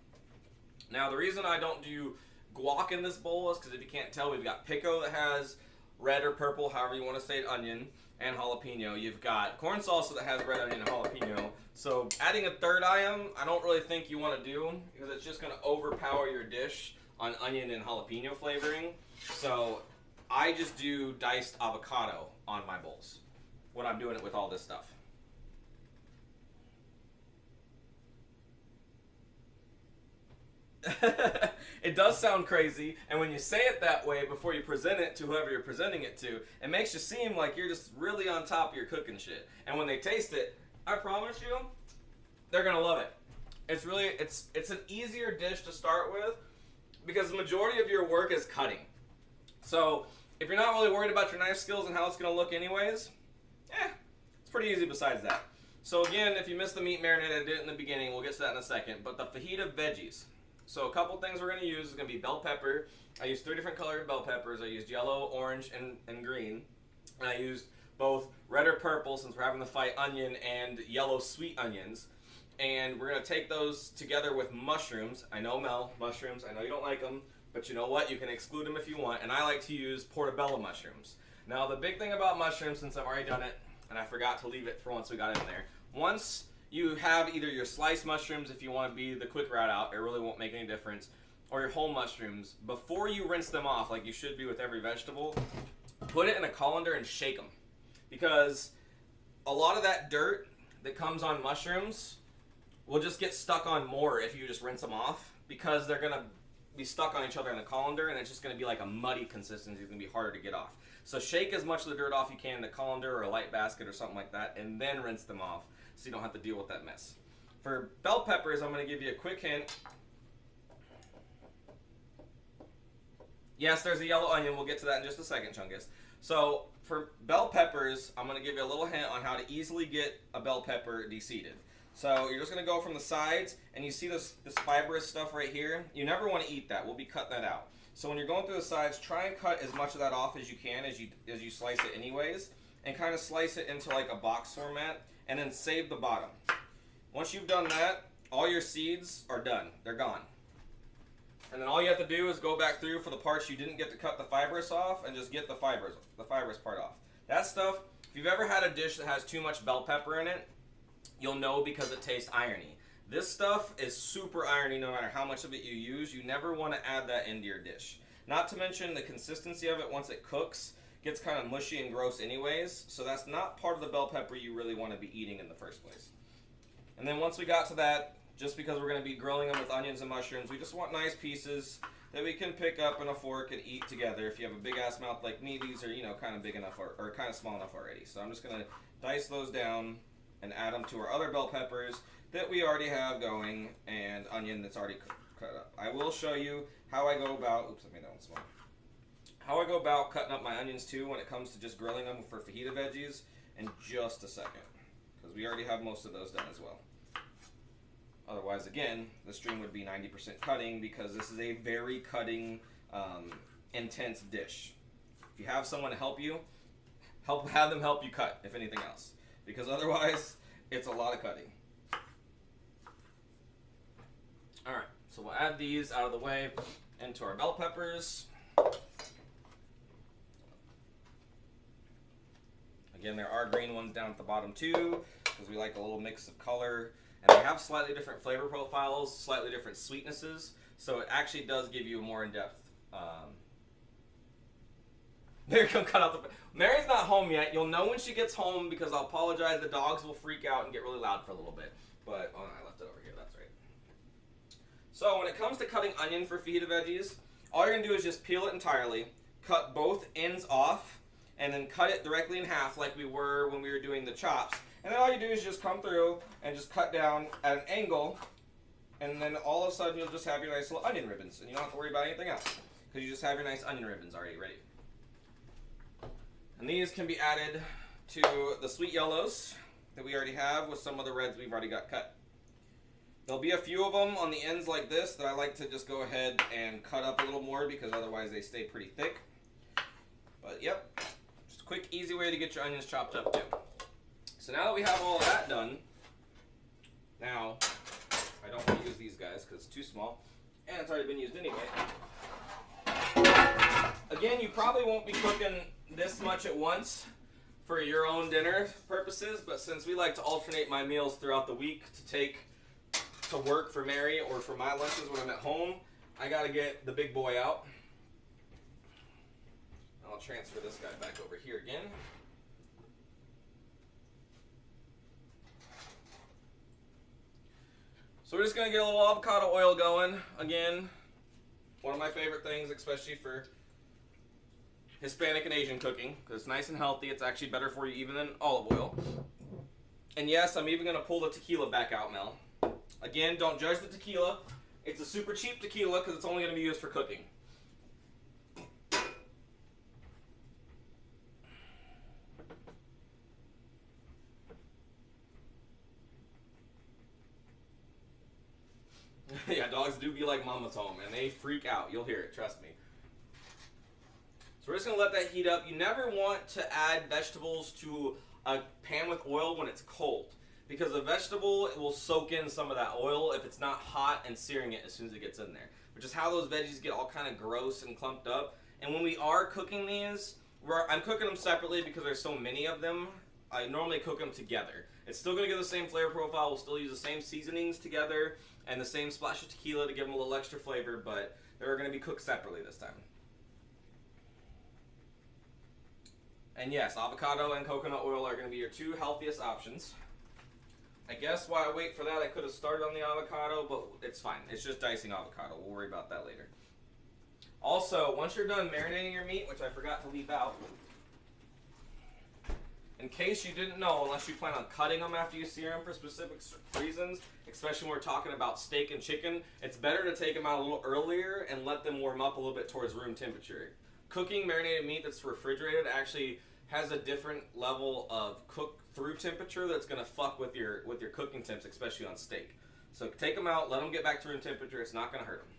Now the reason I don't do guac in this bowl is because if you can't tell, we've got pico that has red or purple, however you want to say it, onion. and jalapeno. You've got corn salsa that has red onion and jalapeno. So adding a third item, I don't really think you want to do because it's just going to overpower your dish on onion and jalapeno flavoring. So I just do diced avocado on my bowls when I'm doing it with all this stuff. It does sound crazy, and when you say it that way before you present it to whoever you're presenting it to, it makes you seem like you're just really on top of your cooking shit. And when they taste it, I promise you, they're gonna love it. It's really, it's an easier dish to start with because the majority of your work is cutting. So if you're not really worried about your knife skills and how it's gonna look anyways, it's pretty easy besides that. So again, if you missed the meat marinade, I did it in the beginning. We'll get to that in a second. But the fajita veggies. So a couple things we're going to use is going to be bell pepper. I used 3 different colored bell peppers. I used yellow, orange, and green. And I used both red or purple, since we're having the fight, onion and yellow sweet onions. And we're going to take those together with mushrooms. I know, Mel, mushrooms. I know you don't like them, but you know what? You can exclude them if you want. And I like to use portobello mushrooms. Now, the big thing about mushrooms, since I've already done it, and I forgot to leave it for once we got in there, once you have either your sliced mushrooms, if you want to be the quick route out, it really won't make any difference, or your whole mushrooms, before you rinse them off, like you should be with every vegetable, put it in a colander and shake them. Because a lot of that dirt that comes on mushrooms will just get stuck on more if you just rinse them off, because they're going to be stuck on each other in the colander, and it's just going to be like a muddy consistency. It's going to be harder to get off. So shake as much of the dirt off you can in the colander or a light basket or something like that, and then rinse them off, so you don't have to deal with that mess. For bell peppers, I'm going to give you a quick hint. Yes, there's a yellow onion. We'll get to that in just a second, Chungus. So for bell peppers, I'm going to give you a little hint on how to easily get a bell pepper de-seeded. So you're just going to go from the sides, and you see this fibrous stuff right here? You never want to eat that. We'll be cutting that out. So when you're going through the sides, try and cut as much of that off as you can as you slice it anyways, and kind of slice it into like a box format, and then save the bottom. Once you've done that, all your seeds are done. They're gone. And then all you have to do is go back through for the parts you didn't get to cut the fibrous off, and just get the fibrous part off. That stuff, if you've ever had a dish that has too much bell pepper in it, you'll know because it tastes irony. This stuff is super irony no matter how much of it you use. You never want to add that into your dish. Not to mention the consistency of it once it cooks gets kind of mushy and gross anyways, so that's not part of the bell pepper you really want to be eating in the first place. And then once we got to that, just because we're going to be grilling them with onions and mushrooms, we just want nice pieces that we can pick up in a fork and eat together. If you have a big ass mouth like me, these are, you know, kind of big enough or kind of small enough already. So I'm just going to dice those down and add them to our other bell peppers that we already have going, and onion that's already cut up. I will show you how I go about, oops, I made that one small. How I go about cutting up my onions too when it comes to just grilling them for fajita veggies in just a second, because we already have most of those done as well. Otherwise, again, the stream would be 90% cutting, because this is a very cutting, intense dish. If you have someone to help you, have them help you cut, if anything else, because otherwise, it's a lot of cutting. Alright, so we'll add these out of the way into our bell peppers. Again, there are green ones down at the bottom too, because we like a little mix of color. And they have slightly different flavor profiles, slightly different sweetnesses, so it actually does give you a more in-depth... Mary, come cut out the... Mary's not home yet. You'll know when she gets home, because I'll apologize. The dogs will freak out and get really loud for a little bit. But, oh no, I left it over here. That's right. So when it comes to cutting onion for fajita veggies, all you're going to do is just peel it entirely, cut both ends off, and then cut it directly in half like we were when we were doing the chops. And then all you do is just come through and just cut down at an angle, and then all of a sudden you'll just have your nice little onion ribbons, and you don't have to worry about anything else, because you just have your nice onion ribbons already ready. And these can be added to the sweet yellows that we already have with some of the reds we've already got cut. There'll be a few of them on the ends like this that I like to just go ahead and cut up a little more, because otherwise they stay pretty thick. But yep, just a quick, easy way to get your onions chopped up too. So now that we have all of that done, now, I don't want to use these guys because it's too small, and it's already been used anyway. Again, you probably won't be cooking this much at once for your own dinner purposes, but since we like to alternate my meals throughout the week to take to work for Mary or for my lunches when I'm at home, I gotta get the big boy out. I'll transfer this guy back over here again. So we're just gonna get a little avocado oil going. Again, one of my favorite things, especially for Hispanic and Asian cooking, because it's nice and healthy. It's actually better for you even than olive oil. And yes, I'm even gonna pull the tequila back out, Mel. Again, don't judge the tequila. It's a super cheap tequila because it's only gonna be used for cooking. Yeah, dogs do be like mama's home, and they freak out. You'll hear it, trust me. So we're just going to let that heat up. You never want to add vegetables to a pan with oil when it's cold, because the vegetable will soak in some of that oil if it's not hot and searing it as soon as it gets in there, which is how those veggies get all kind of gross and clumped up. And when we are cooking these, I'm cooking them separately because there's so many of them. I normally cook them together. It's still going to give the same flavor profile. We'll still use the same seasonings together and the same splash of tequila to give them a little extra flavor, but they're going to be cooked separately this time. And yes, avocado and coconut oil are going to be your two healthiest options. I guess while I wait for that, I could have started on the avocado, but it's fine. It's just dicing avocado. We'll worry about that later. Also, once you're done marinating your meat, which I forgot to leave out, in case you didn't know, unless you plan on cutting them after you sear them for specific reasons, especially when we're talking about steak and chicken, it's better to take them out a little earlier and let them warm up a little bit towards room temperature. Cooking marinated meat that's refrigerated actually has a different level of cook-through temperature that's going to fuck with your cooking temps, especially on steak. So take them out, let them get back to room temperature. It's not going to hurt them.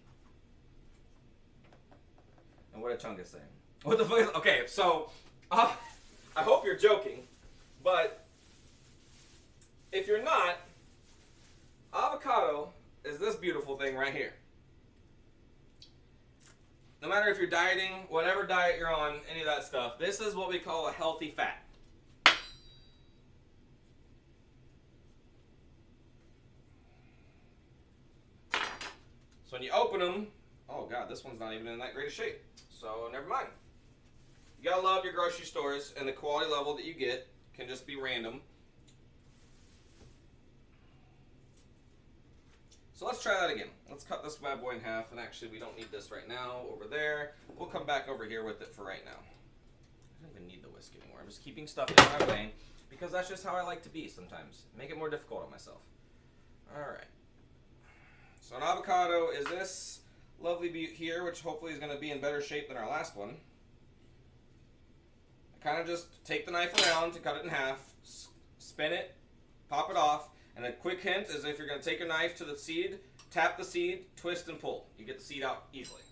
And what did Chungus say? What the fuck? Okay, so I hope you're joking, but if you're not, avocado is this beautiful thing right here. No matter if you're dieting, whatever diet you're on, any of that stuff, this is what we call a healthy fat. So when you open them, oh god, this one's not even in that great of shape. So never mind. You gotta love your grocery stores, and the quality level that you get can just be random. So let's try that again. Let's cut this bad boy in half, and actually we don't need this right now over there. We'll come back over here with it for right now. I don't even need the whisk anymore. I'm just keeping stuff in my way because that's just how I like to be sometimes. Make it more difficult on myself. Alright. So an avocado is this lovely beaut here, which hopefully is going to be in better shape than our last one. I kind of just take the knife around to cut it in half, spin it, pop it off. And a quick hint is if you're going to take a knife to the seed, tap the seed, twist and pull. You get the seed out easily.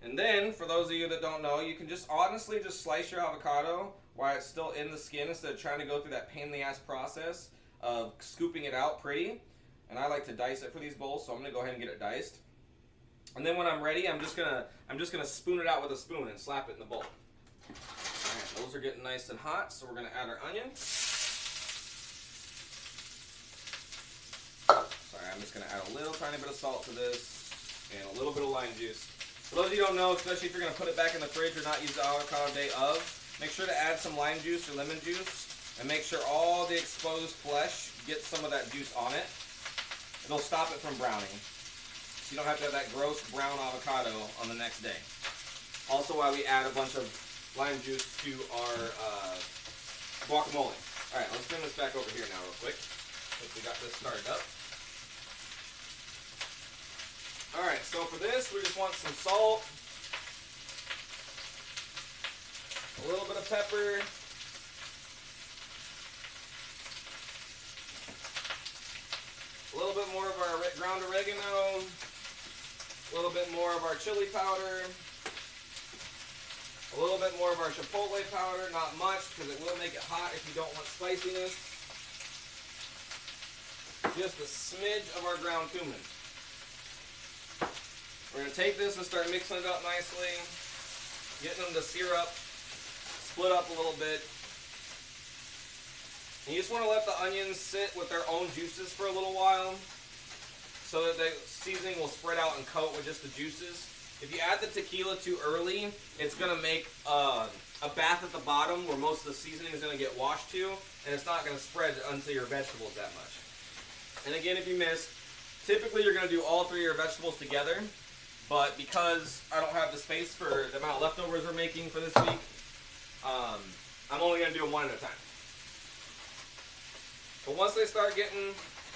And then, for those of you that don't know, you can just honestly just slice your avocado while it's still in the skin instead of trying to go through that pain in the ass process of scooping it out pretty. And I like to dice it for these bowls, so I'm going to go ahead and get it diced. And then when I'm ready, I'm just gonna spoon it out with a spoon and slap it in the bowl. Alright, those are getting nice and hot, so we're going to add our onion. I'm just going to add a little tiny bit of salt to this and a little bit of lime juice. For those of you who don't know, especially if you're going to put it back in the fridge or not use the avocado day of, make sure to add some lime juice or lemon juice and make sure all the exposed flesh gets some of that juice on it. It'll stop it from browning. So you don't have to have that gross brown avocado on the next day. Also, while we add a bunch of lime juice to our guacamole. Alright, let's bring this back over here now real quick. Once we got this started up. Alright, so for this, we just want some salt, a little bit of pepper, a little bit more of our ground oregano, a little bit more of our chili powder, a little bit more of our chipotle powder, not much because it will make it hot if you don't want spiciness, just a smidge of our ground cumin. We're going to take this and start mixing it up nicely, getting them to sear up, split up a little bit. And you just want to let the onions sit with their own juices for a little while so that the seasoning will spread out and coat with just the juices. If you add the tequila too early, it's going to make a bath at the bottom where most of the seasoning is going to get washed to, and it's not going to spread onto your vegetables that much. And again, if you missed, typically you're going to do all three of your vegetables together, but because I don't have the space for the amount of leftovers we're making for this week, I'm only going to do them one at a time. But once they start getting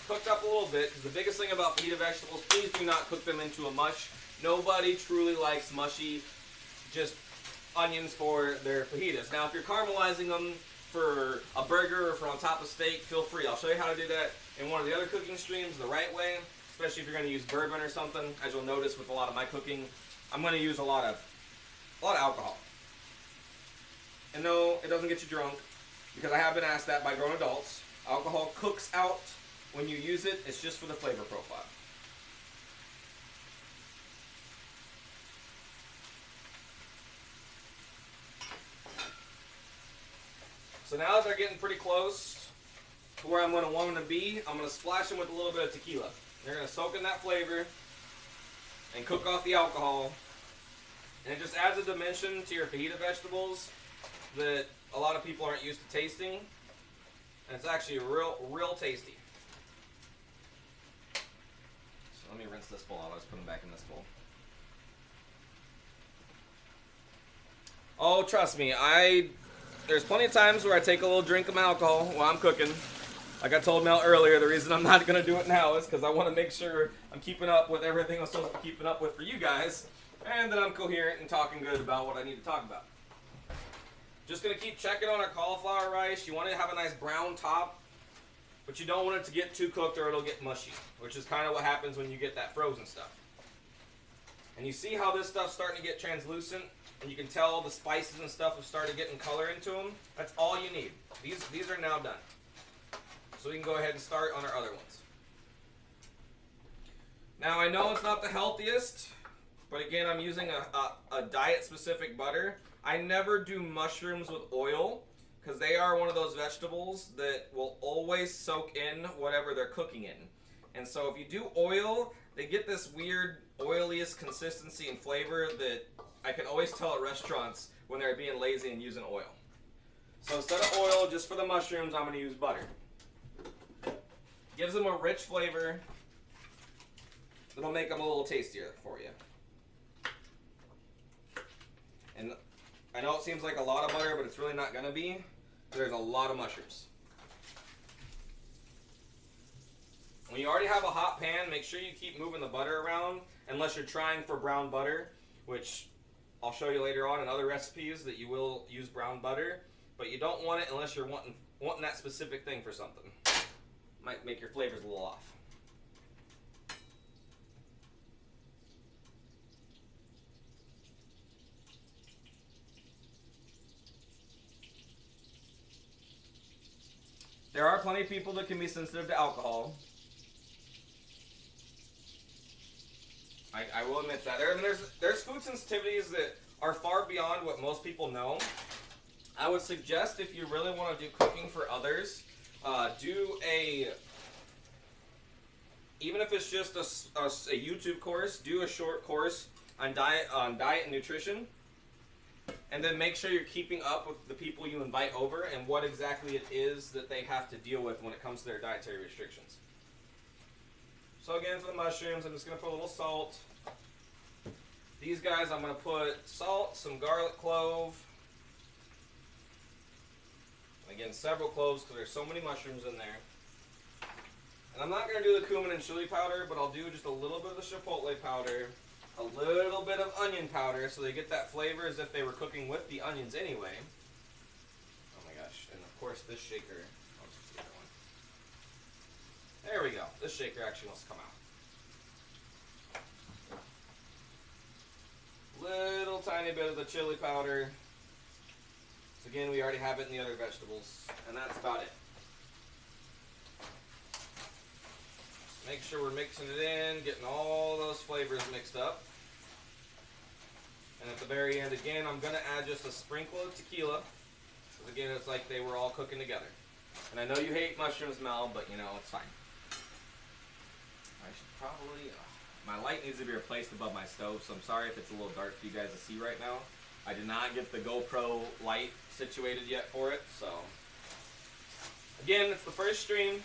cooked up a little bit, because the biggest thing about fajita vegetables, please do not cook them into a mush. Nobody truly likes mushy, just onions for their fajitas. Now, if you're caramelizing them for a burger or for on top of steak, feel free. I'll show you how to do that in one of the other cooking streams the right way, especially if you're going to use bourbon or something. As you'll notice with a lot of my cooking, I'm going to use a lot of alcohol. And no, it doesn't get you drunk, because I have been asked that by grown adults. Alcohol cooks out when you use it. It's just for the flavor profile. So now that they're getting pretty close to where I'm going to want them to be, I'm going to splash them with a little bit of tequila. They're going to soak in that flavor and cook off the alcohol. And it just adds a dimension to your fajita vegetables that a lot of people aren't used to tasting. And it's actually real tasty. So let me rinse this bowl out. Let's put them back in this bowl. Oh, trust me, there's plenty of times where I take a little drink of my alcohol while I'm cooking. Like I told Mel earlier, the reason I'm not going to do it now is because I want to make sure I'm keeping up with everything I'm supposed to be keeping up with for you guys, and that I'm coherent and talking good about what I need to talk about. Just going to keep checking on our cauliflower rice. You want to have a nice brown top, but you don't want it to get too cooked or it'll get mushy, which is kind of what happens when you get that frozen stuff. And you see how this stuff's starting to get translucent, and you can tell the spices and stuff have started getting color into them. That's all you need. These are now done. So we can go ahead and start on our other ones. Now I know it's not the healthiest, but again, I'm using a diet-specific butter. I never do mushrooms with oil, because they are one of those vegetables that will always soak in whatever they're cooking in. And so if you do oil, they get this weird oiliest consistency and flavor that I can always tell at restaurants when they're being lazy and using oil. So instead of oil, just for the mushrooms, I'm going to use butter. Gives them a rich flavor that'll make them a little tastier for you. And I know it seems like a lot of butter, but it's really not going to be. There's a lot of mushrooms. When you already have a hot pan, make sure you keep moving the butter around, unless you're trying for brown butter, which I'll show you later on in other recipes that you will use brown butter, but you don't want it unless you're wanting that specific thing for something. Might make your flavors a little off. There are plenty of people that can be sensitive to alcohol. I will admit that. There's food sensitivities that are far beyond what most people know. I would suggest, if you really want to do cooking for others, even if it's just a YouTube course, do a short course on diet and nutrition, and then make sure you're keeping up with the people you invite over and what exactly it is that they have to deal with when it comes to their dietary restrictions. So again, for the mushrooms, I'm just going to put a little salt. These guys, I'm going to put salt, some garlic clove. Again, several cloves because there's so many mushrooms in there. And I'm not going to do the cumin and chili powder, but I'll do just a little bit of the chipotle powder, a little bit of onion powder so they get that flavor as if they were cooking with the onions anyway. Oh my gosh, and of course this shaker. I'll just use the other one. There we go. This shaker actually wants to come out. Little tiny bit of the chili powder. So again, we already have it in the other vegetables, and that's about it. Make sure we're mixing it in, getting all those flavors mixed up. And at the very end, again, I'm going to add just a sprinkle of tequila. Again, it's like they were all cooking together. And I know you hate mushrooms, Mel, but you know, it's fine. I should probably... my light needs to be replaced above my stove, so I'm sorry if it's a little dark for you guys to see right now. I did not get the GoPro light situated yet for it, so... Again, it's the first stream.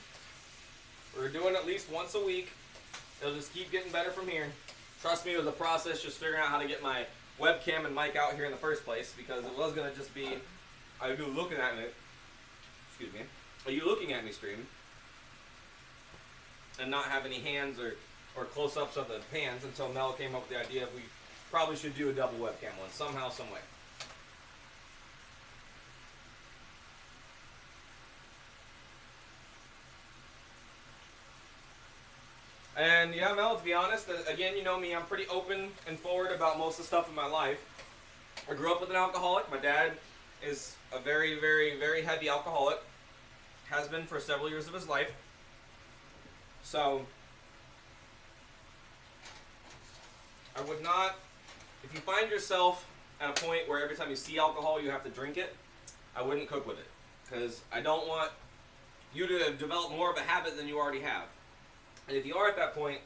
We're doing at least once a week. It'll just keep getting better from here. Trust me, it was a process just figuring out how to get my webcam and mic out here in the first place, because it was going to just be... are you looking at me? Excuse me. Are you looking at me stream? And not have any hands or close-ups of the pans until Mel came up with the idea of we probably should do a double webcam one somehow, some way. And yeah, Mel, to be honest, again, you know me, I'm pretty open and forward about most of the stuff in my life. I grew up with an alcoholic. My dad is a very, very, very heavy alcoholic. Has been for several years of his life. So, I would not, if you find yourself at a point where every time you see alcohol you have to drink it, I wouldn't cook with it. Because I don't want you to develop more of a habit than you already have. And if you are at that point,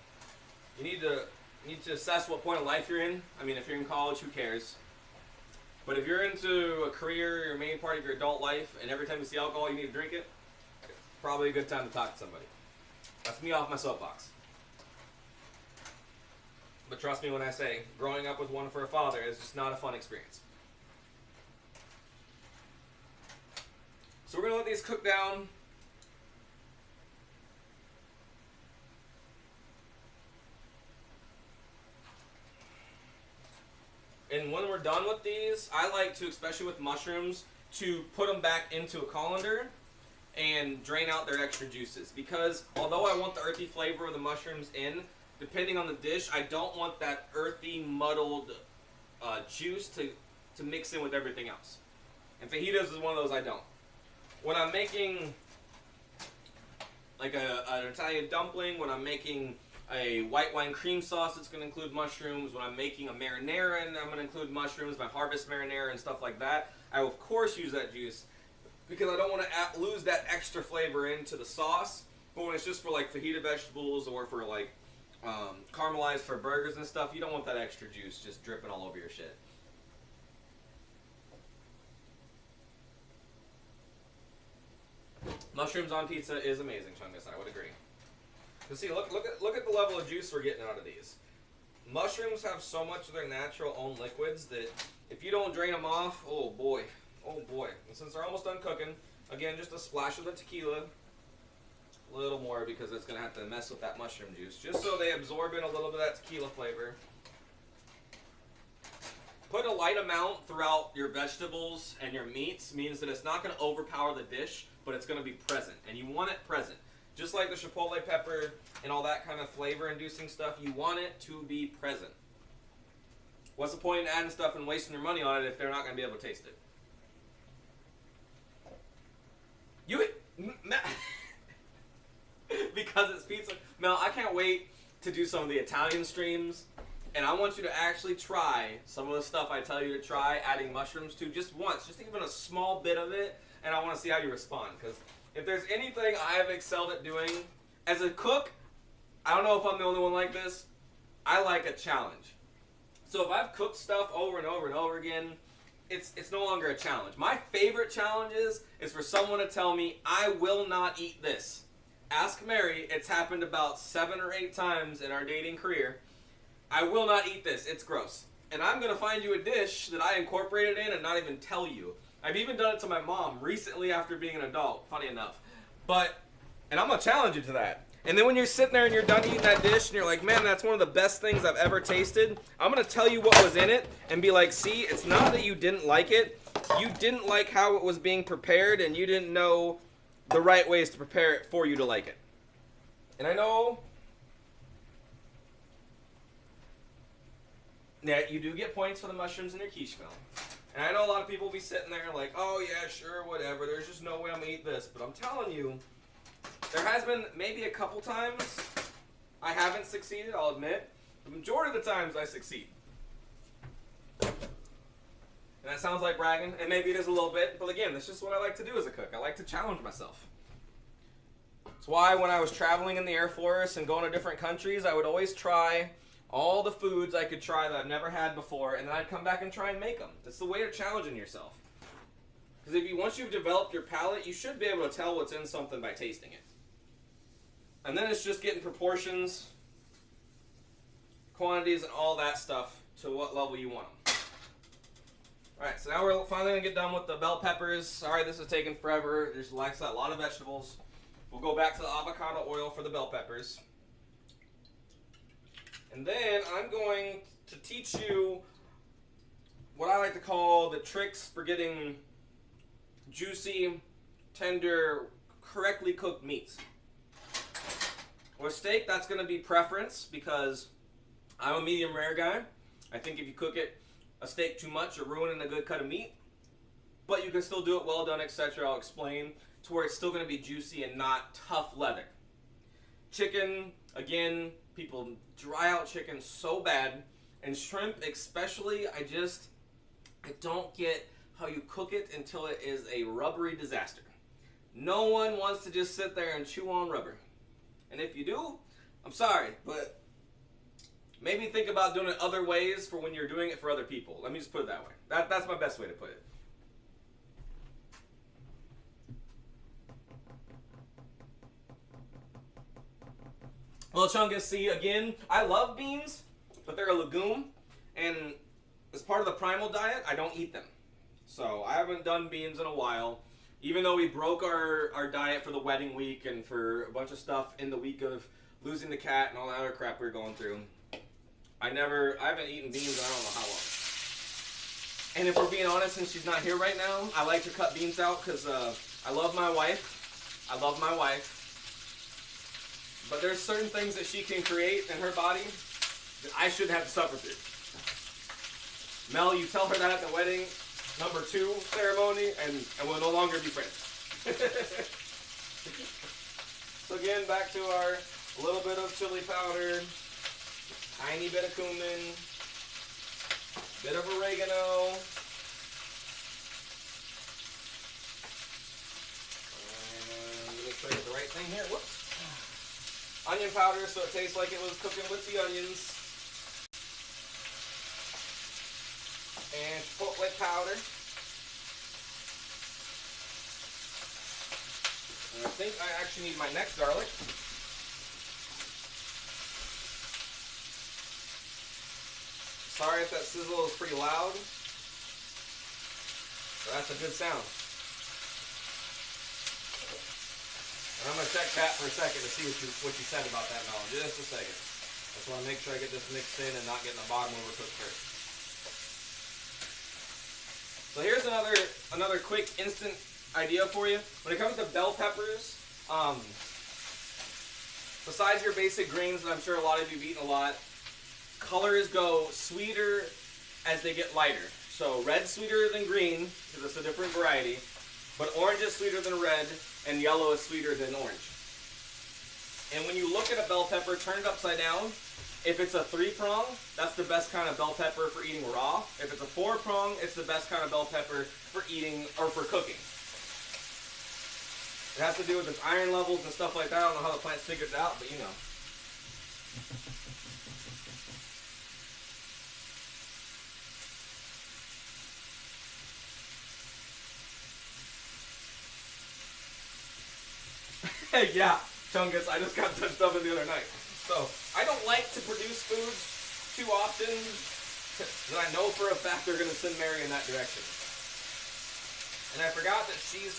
you need to assess what point of life you're in. I mean, if you're in college, who cares? But if you're into a career, your main part of your adult life, and every time you see alcohol you need to drink it, it's probably a good time to talk to somebody. That's me off my soapbox. But trust me when I say, growing up with one for a father is just not a fun experience. So we're going to let these cook down. And when we're done with these, I like to, especially with mushrooms, to put them back into a colander and drain out their extra juices. Because although I want the earthy flavor of the mushrooms in, depending on the dish, I don't want that earthy, muddled juice to mix in with everything else. And fajitas is one of those I don't. When I'm making like an Italian dumpling, when I'm making a white wine cream sauce, it's going to include mushrooms. When I'm making a marinara, and I'm going to include mushrooms, my harvest marinara and stuff like that, I will of course use that juice because I don't want to lose that extra flavor into the sauce. But when it's just for like fajita vegetables or for like caramelized for burgers and stuff, you don't want that extra juice just dripping all over your shit. Mushrooms on pizza is amazing, Chungus. I would agree. See, look at the level of juice we're getting out of these. Mushrooms have so much of their natural own liquids that if you don't drain them off, oh boy. And since they're almost done cooking, again, just a splash of the tequila. A little more because it's going to have to mess with that mushroom juice. Just so they absorb in a little bit of that tequila flavor. Put a light amount throughout your vegetables and your meats means that it's not going to overpower the dish, but it's going to be present. And you want it present. Just like the chipotle pepper and all that kind of flavor-inducing stuff, you want it to be present. What's the point in adding stuff and wasting your money on it if they're not going to be able to taste it? Because it's pizza. Mel, I can't wait to do some of the Italian streams, and I want you to actually try some of the stuff I tell you to try adding mushrooms to just once, just even a small bit of it, and I want to see how you respond. Because if there's anything I have excelled at doing as a cook, I don't know if I'm the only one like this, I like a challenge. So if I've cooked stuff over and over and over again, it's no longer a challenge. My favorite challenge is for someone to tell me, I will not eat this. Ask Mary, it's happened about 7 or 8 times in our dating career. I will not eat this, it's gross. And I'm going to find you a dish that I incorporated in and not even tell you. I've even done it to my mom recently after being an adult, funny enough. And I'm going to challenge you to that. And then when you're sitting there and you're done eating that dish and you're like, man, that's one of the best things I've ever tasted, I'm going to tell you what was in it and be like, see, it's not that you didn't like it. You didn't like how it was being prepared and you didn't know the right ways to prepare it for you to like it. And I know that you do get points for the mushrooms in your quiche, Mel. And I know a lot of people will be sitting there like, oh yeah, sure, whatever. There's just no way I'm going to eat this. But I'm telling you, there has been maybe a couple times I haven't succeeded, I'll admit. The majority of the times I succeed. And that sounds like bragging, and maybe it is a little bit, but again, that's just what I like to do as a cook. I like to challenge myself. That's why when I was traveling in the Air Force and going to different countries, I would always try all the foods I could try that I've never had before, and then I'd come back and try and make them. That's the way of challenging yourself. Because once you've developed your palate, you should be able to tell what's in something by tasting it. And then it's just getting proportions, quantities, and all that stuff to what level you want them. Alright, so now we're finally going to get done with the bell peppers. Sorry this is taking forever. There's, like I said, a lot of vegetables. We'll go back to the avocado oil for the bell peppers. And then I'm going to teach you what I like to call the tricks for getting juicy, tender, correctly cooked meats. With steak, that's going to be preference because I'm a medium rare guy. I think if you cook a steak too much, you're ruining a good cut of meat. But you can still do it well done, etc. I'll explain to where it's still going to be juicy and not tough leather. Chicken, again, people dry out chicken so bad. And shrimp especially, I don't get how you cook it until it is a rubbery disaster. No one wants to just sit there and chew on rubber. And if you do, I'm sorry, but maybe think about doing it other ways for when you're doing it for other people. Let me just put it that way. That's my best way to put it. Well, Chungus, see, again, I love beans, but they're a legume, and as part of the primal diet, I don't eat them. So I haven't done beans in a while, even though we broke our diet for the wedding week and for a bunch of stuff in the week of losing the cat and all that other crap we were going through. I haven't eaten beans in I don't know how long. And if we're being honest, since she's not here right now, I like to cut beans out because I love my wife. I love my wife. But there's certain things that she can create in her body that I shouldn't have to suffer through. Mel, you tell her that at the wedding number 2 ceremony, and we'll no longer be friends. So again, back to our little bit of chili powder, tiny bit of cumin, bit of oregano, and make sure I get the right thing here. Whoops. Onion powder, so it tastes like it was cooking with the onions. And chipotle powder. And I think I actually need my next garlic. Sorry if that sizzle is pretty loud, but that's a good sound. And I'm going to check Pat for a second to see what you said about that melon. Just a second. I just want to make sure I get this mixed in and not getting the bottom overcooked first. So here's another quick instant idea for you. When it comes to bell peppers, besides your basic greens that I'm sure a lot of you have eaten a lot, colors go sweeter as they get lighter. So red's sweeter than green because it's a different variety, but orange is sweeter than red, and yellow is sweeter than orange. And when you look at a bell pepper, turn it upside down. If it's a 3-prong, that's the best kind of bell pepper for eating raw. If it's a 4-prong, it's the best kind of bell pepper for eating or for cooking. It has to do with its iron levels and stuff like that. I don't know how the plants figured it out, but you know. Yeah, Chungus, I just got touched up in the other night. So, I don't like to produce foods too often that I know for a fact they're going to send Mary in that direction. And I forgot that she's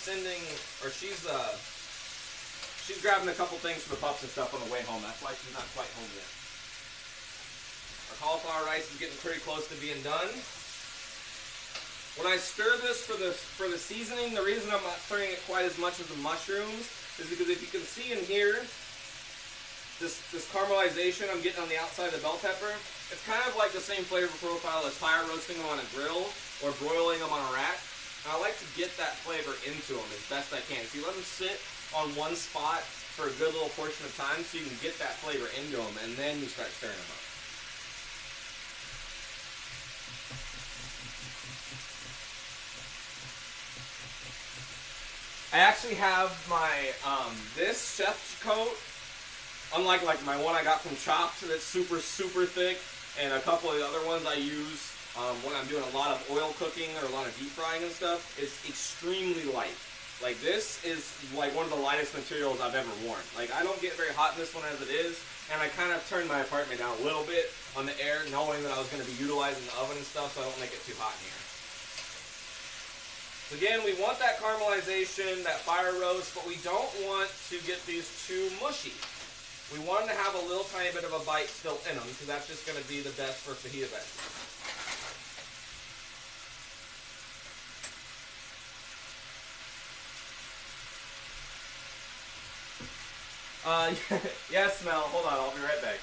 grabbing a couple things for the pups and stuff on the way home. That's why she's not quite home yet. Our cauliflower rice is getting pretty close to being done. When I stir this for the seasoning, the reason I'm not stirring it quite as much as the mushrooms is because if you can see in here, this caramelization I'm getting on the outside of the bell pepper, it's kind of like the same flavor profile as fire roasting them on a grill or broiling them on a rack. And I like to get that flavor into them as best I can. So you let them sit on one spot for a good little portion of time so you can get that flavor into them, and then you start stirring them up. I actually have my, this chef coat, unlike like my one I got from Chopped that's super, super thick, and a couple of the other ones I use when I'm doing a lot of oil cooking or a lot of deep frying and stuff, is extremely light. Like this is like one of the lightest materials I've ever worn. Like I don't get very hot in this one as it is, and I kind of turned my apartment down a little bit on the air, knowing that I was going to be utilizing the oven and stuff, so I don't make it too hot in here. So again, we want that caramelization, that fire roast, but we don't want to get these too mushy. We want them to have a little tiny bit of a bite still in them, because that's just going to be the best for fajita vegetables. Yes, Mel. Hold on, I'll be right back.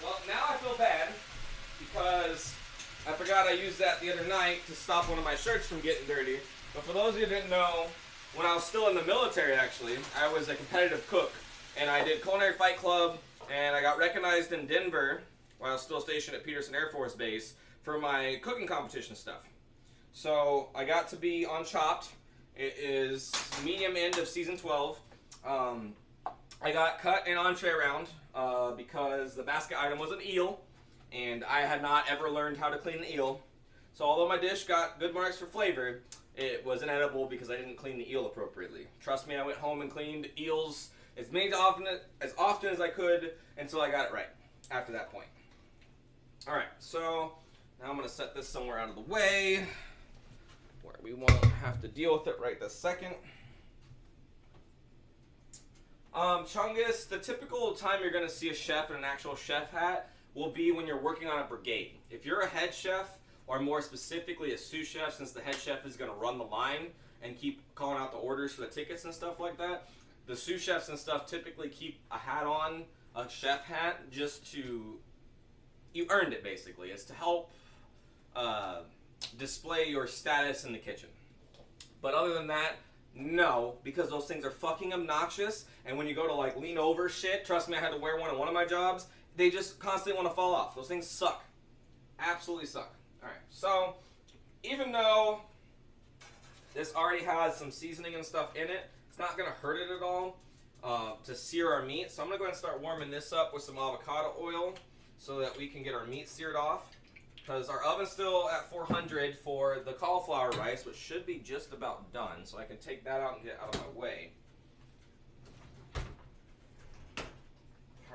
Well, now I feel bad because I forgot I used that the other night to stop one of my shirts from getting dirty. But for those of you who didn't know, when I was still in the military, actually, I was a competitive cook. And I did Culinary Fight Club, and I got recognized in Denver while I was still stationed at Peterson Air Force Base for my cooking competition stuff. So I got to be on Chopped. It is medium end of season 12. I got cut in entree round because the basket item was an eel, and I had not ever learned how to clean an eel. So although my dish got good marks for flavor, it was inedible because I didn't clean the eel appropriately. Trust me, I went home and cleaned eels as often as I could until I got it right after that point. Alright, so now I'm going to set this somewhere out of the way where we won't have to deal with it right this second. Chungus, the typical time you're going to see a chef in an actual chef hat will be when you're working on a brigade. If you're a head chef, or more specifically a sous chef, since the head chef is going to run the line and keep calling out the orders for the tickets and stuff like that, the sous chefs and stuff typically keep a hat on, a chef hat, just to, you earned it basically. It's to help display your status in the kitchen. But other than that, no, because those things are fucking obnoxious, and when you go to like lean over shit, trust me, I had to wear one in one of my jobs, they just constantly want to fall off. Those things suck. Absolutely suck. Alright, so even though this already has some seasoning and stuff in it, it's not going to hurt it at all to sear our meat. So I'm going to go ahead and start warming this up with some avocado oil so that we can get our meat seared off. Because our oven's still at 400 for the cauliflower rice, which should be just about done. So I can take that out and get it out of my way.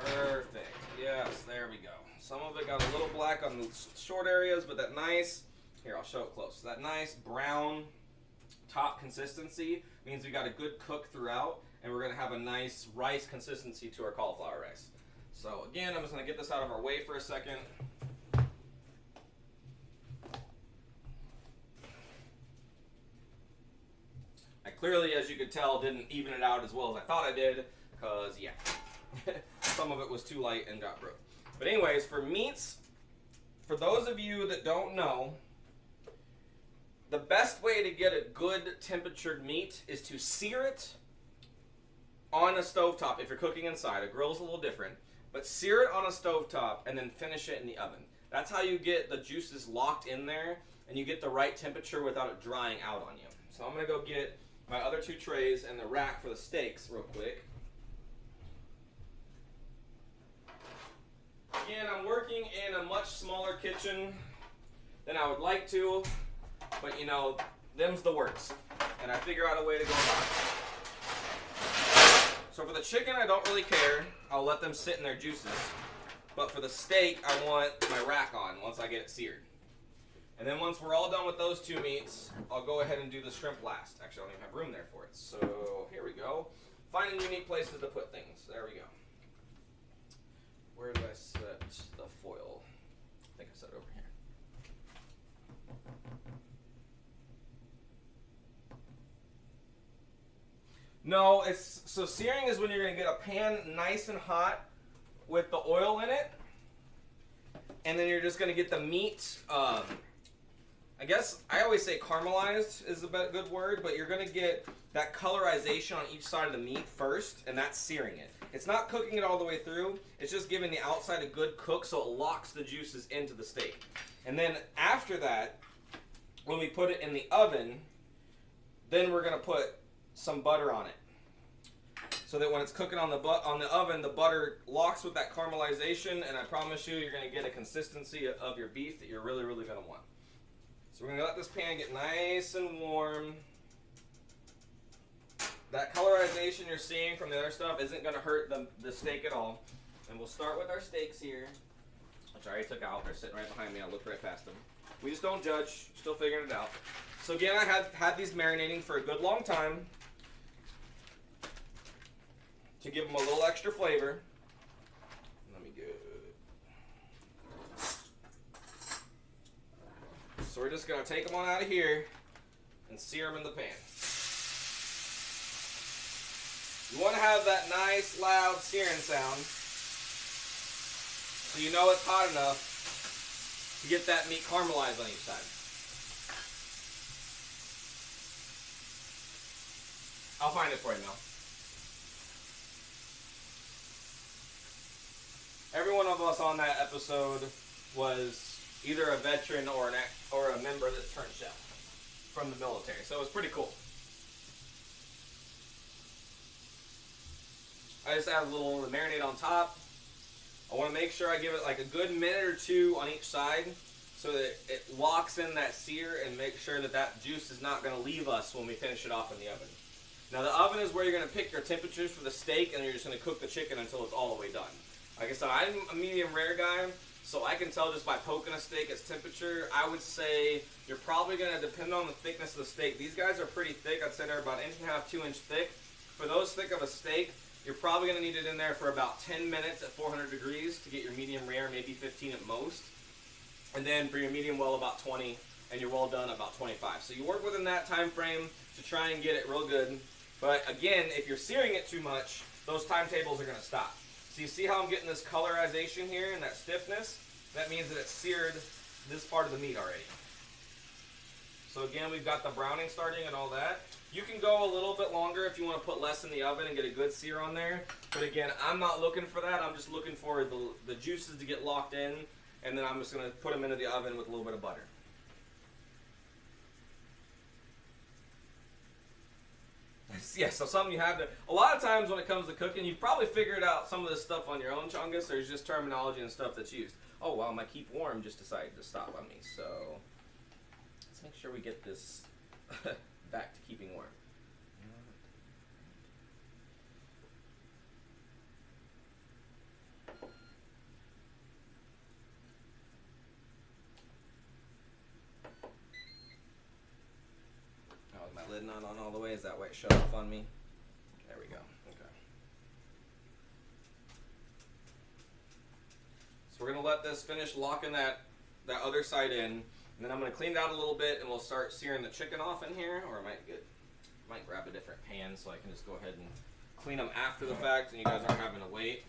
Perfect. Yes, there we go. Some of it got a little black on the short areas, but that nice, here I'll show it close. That nice brown top consistency means we got a good cook throughout, and we're going to have a nice rice consistency to our cauliflower rice. So again, I'm just going to get this out of our way for a second. I clearly, as you could tell, didn't even it out as well as I thought I did, because yeah, some of it was too light and got broke. But anyways, for meats, for those of you that don't know, the best way to get a good temperatured meat is to sear it on a stovetop. If you're cooking inside, a grill's a little different, but sear it on a stovetop and then finish it in the oven. That's how you get the juices locked in there and you get the right temperature without it drying out on you. So I'm going to go get my other two trays and the rack for the steaks real quick. Again, I'm working in a much smaller kitchen than I would like to, but you know, them's the works, and I figure out a way to go about it. So for the chicken, I don't really care. I'll let them sit in their juices. But for the steak, I want my rack on once I get it seared. And then once we're all done with those two meats, I'll go ahead and do the shrimp last. Actually, I don't even have room there for it. So here we go. finding unique places to put things. There we go. Where did I set the foil? I think I set it over here. No, so searing is when you're going to get a pan nice and hot with the oil in it, and then you're just going to get the meat, I guess I always say caramelized is a good word, but you're going to get that colorization on each side of the meat first, and that's searing it. It's not cooking it all the way through, it's just giving the outside a good cook so it locks the juices into the steak. And then after that, when we put it in the oven, then we're going to put some butter on it. So that when it's cooking on the oven, the butter locks with that caramelization, and I promise you, you're going to get a consistency of your beef that you're really, really going to want. So we're going to let this pan get nice and warm. That colorization you're seeing from the other stuff isn't going to hurt the steak at all. And we'll start with our steaks here, which I already took out. They're sitting right behind me. I looked right past them. We just don't judge. Still figuring it out. So again, I had these marinating for a good long time to give them a little extra flavor. Let me get. So we're just going to take them on out of here and sear them in the pan. You want to have that nice, loud searing sound so you know it's hot enough to get that meat caramelized on each side. I'll find it for you, Mel. Every one of us on that episode was either a veteran or a member that's turned chef from the military, so it was pretty cool. I just add a little marinade on top. I want to make sure I give it like a good minute or two on each side so that it locks in that sear and make sure that that juice is not going to leave us when we finish it off in the oven. Now the oven is where you're going to pick your temperatures for the steak, and you're just going to cook the chicken until it's all the way done. Like I said, I'm a medium rare guy, so I can tell just by poking a steak its temperature. I would say you're probably going to depend on the thickness of the steak. These guys are pretty thick. I'd say they're about 1.5 to 2 inch thick. For those thick of a steak, you're probably going to need it in there for about 10 minutes at 400 degrees to get your medium rare, maybe 15 at most. And then for your medium well, about 20, and your well done about 25. So you work within that time frame to try and get it real good. But again, if you're searing it too much, those timetables are going to stop. So you see how I'm getting this colorization here and that stiffness? That means that it's seared this part of the meat already. So again, we've got the browning starting and all that. You can go a little bit longer if you want to put less in the oven and get a good sear on there. But again, I'm not looking for that. I'm just looking for the juices to get locked in, and then I'm just going to put them into the oven with a little bit of butter. Yeah, so something you have to, a lot of times when it comes to cooking, you've probably figured out some of this stuff on your own, Chungus. There's just terminology and stuff that's used. Oh wow, my keep warm just decided to stop on me. So let's make sure we get this back to keeping warm. Oh, is my lid not on all the way? Is that why it shut off on me? There we go. Okay. So we're going to let this finish locking that other side in. And then I'm going to clean it out a little bit, and we'll start searing the chicken off in here. Or I might grab a different pan so I can just go ahead and clean them after the fact, and you guys aren't having to wait.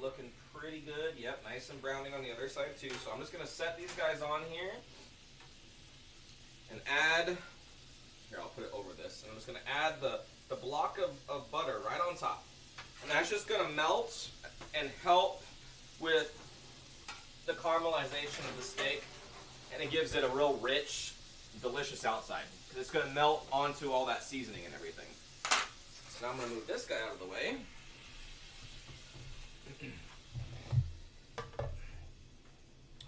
Looking pretty good. Yep, nice and browning on the other side too. So I'm just going to set these guys on here and add, here I'll put it over this, and I'm just going to add the block of butter right on top. And that's just going to melt and help with the caramelization of the steak, and it gives it a real rich, delicious outside. Because it's going to melt onto all that seasoning and everything. So now I'm going to move this guy out of the way.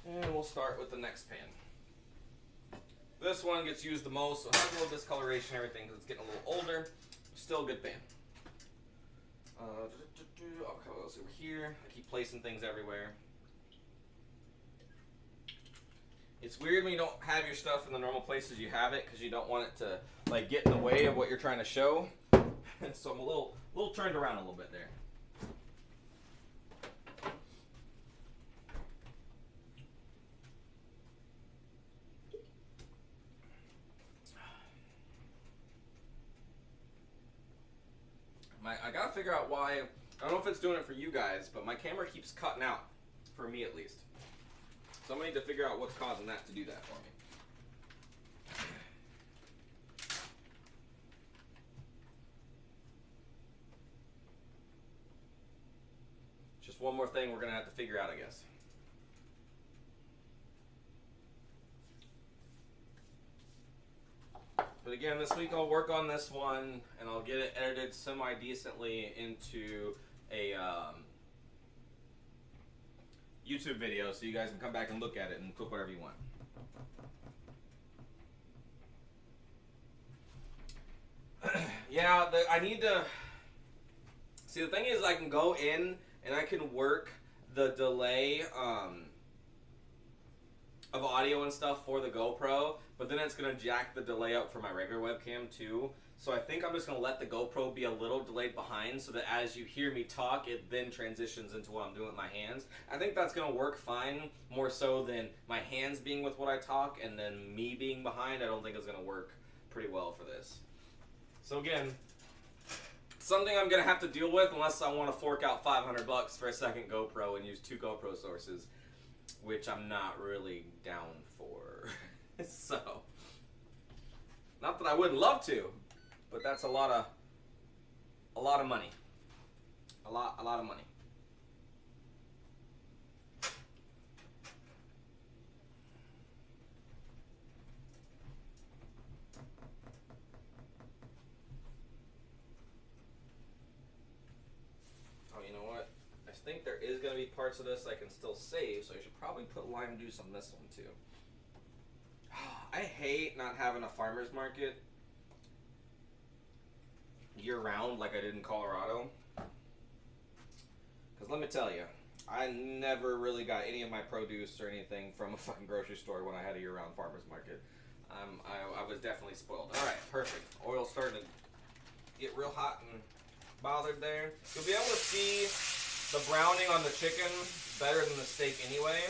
And we'll start with the next pan. This one gets used the most, so it has a little discoloration and everything because it's getting a little older. Still a good pan. I'll cover those over here. I keep placing things everywhere. It's weird when you don't have your stuff in the normal places you have it because you don't want it to like get in the way of what you're trying to show. So I'm a little turned around a little bit there. I gotta figure out why. I don't know if it's doing it for you guys, but my camera keeps cutting out, for me at least. So I'm gonna need to figure out what's causing that to do that for me. Just one more thing we're gonna have to figure out, I guess. But again, this week I'll work on this one and I'll get it edited semi-decently into a YouTube video so you guys can come back and look at it and cook whatever you want. Yeah, I need to... See, the thing is I can go in and I can work the delay of audio and stuff for the GoPro, but then it's going to jack the delay up for my regular webcam too. So I think I'm just going to let the GoPro be a little delayed behind so that as you hear me talk, it then transitions into what I'm doing with my hands. I think that's going to work fine, more so than my hands being with what I talk and then me being behind. I don't think it's going to work pretty well for this. So again, something I'm going to have to deal with unless I want to fork out $500 for a second GoPro and use 2 GoPro sources, which I'm not really down for. So, not that I wouldn't love to, but that's a lot of money. A lot of money. Oh, you know what? I think there is going to be parts of this I can still save, so I should probably put lime juice on this one too. I hate not having a farmer's market year-round like I did in Colorado. Because let me tell you, I never really got any of my produce or anything from a fucking grocery store when I had a year-round farmer's market. I was definitely spoiled. Alright, perfect. Oil's starting to get real hot and bothered there. You'll be able to see the browning on the chicken better than the steak anyway.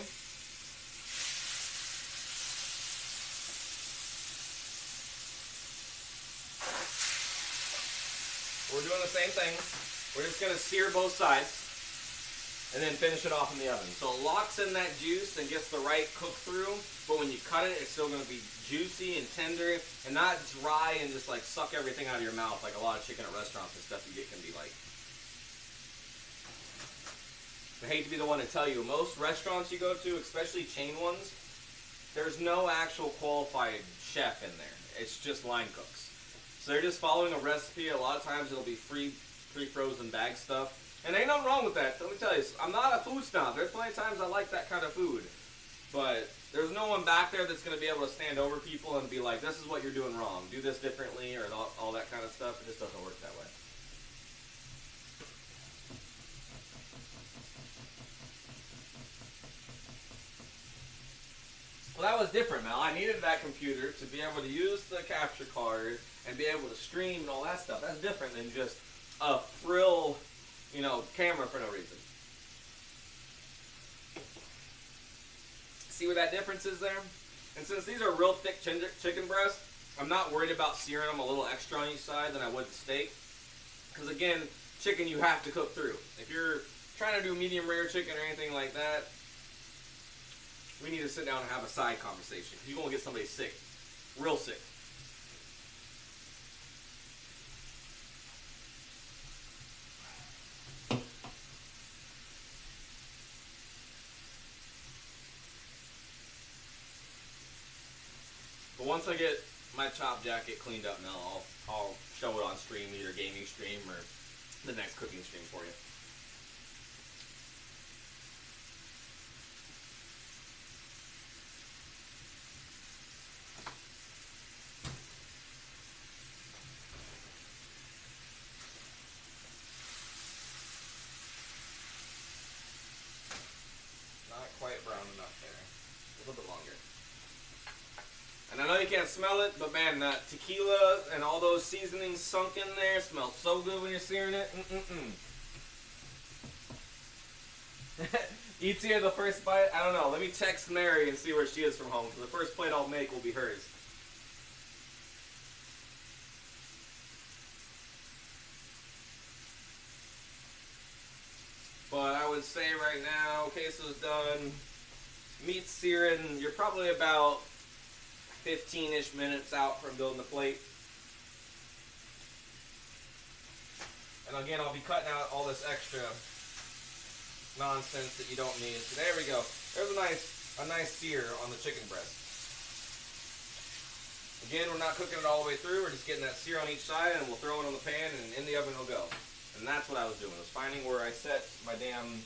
We're doing the same thing. We're just going to sear both sides and then finish it off in the oven. So it locks in that juice and gets the right cook through, but when you cut it, it's still going to be juicy and tender and not dry and just like suck everything out of your mouth like a lot of chicken at restaurants and stuff you get can be like. I hate to be the one to tell you, most restaurants you go to, especially chain ones, there's no actual qualified chef in there. It's just line cooks. So they're just following a recipe. A lot of times it'll be pre-frozen bag stuff. And ain't nothing wrong with that. Let me tell you, I'm not a food snob. There's plenty of times I like that kind of food. But there's no one back there that's going to be able to stand over people and be like, this is what you're doing wrong. Do this differently or all that kind of stuff. It just doesn't work that way. Well, that was different, Mel. I needed that computer to be able to use the capture card and be able to stream and all that stuff. That's different than just a frill, camera for no reason. See where that difference is there? And since these are real thick chicken breasts, I'm not worried about searing them a little extra on each side than I would the steak. Because again, chicken you have to cook through. If you're trying to do medium rare chicken or anything like that, we need to sit down and have a side conversation. You're going to get somebody sick. Real sick. But once I get my chop jacket cleaned up now, I'll show it on stream, either gaming stream or the next cooking stream for you. can't smell it, but man, that tequila and all those seasonings sunk in there smell so good when you're searing it. Eats here the first bite? I don't know. Let me text Mary and see where she is from home, because the first plate I'll make will be hers. But I would say right now, queso's done. Meat's searing. You're probably about 15-ish minutes out from building the plate. And again, I'll be cutting out all this extra nonsense that you don't need. So there we go. There's a nice sear on the chicken breast. Again, we're not cooking it all the way through. We're just getting that sear on each side, and we'll throw it on the pan, and in the oven it'll go. And that's what I was doing. I was finding where I set my damn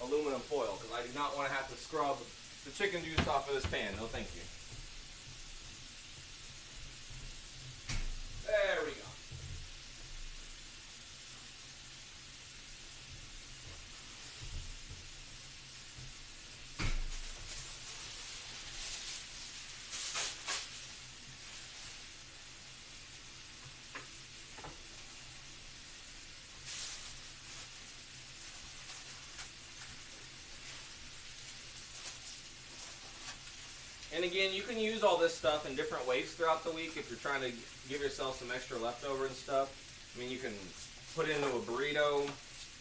aluminum foil, because I do not want to have to scrub the chicken juice off of this pan. No, thank you. There we go. And again, you can use all this stuff in different ways throughout the week if you're trying to give yourself some extra leftover and stuff. I mean, you can put it into a burrito. You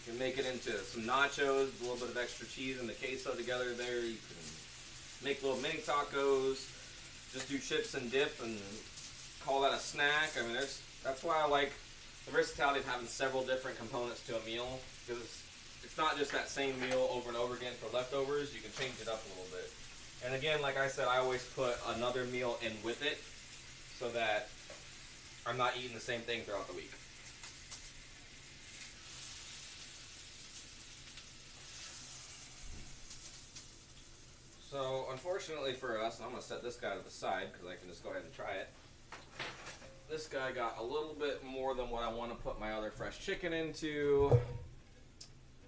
can make it into some nachos, a little bit of extra cheese and the queso together there. You can make little mini tacos. Just do chips and dip and call that a snack. I mean, that's why I like the versatility of having several different components to a meal, because it's not just that same meal over and over again for leftovers. You can change it up a little bit. And again, like I said, I always put another meal in with it so that I'm not eating the same thing throughout the week. So, unfortunately for us, I'm going to set this guy to the side because I can just go ahead and try it. This guy got a little bit more than what I want to put my other fresh chicken into.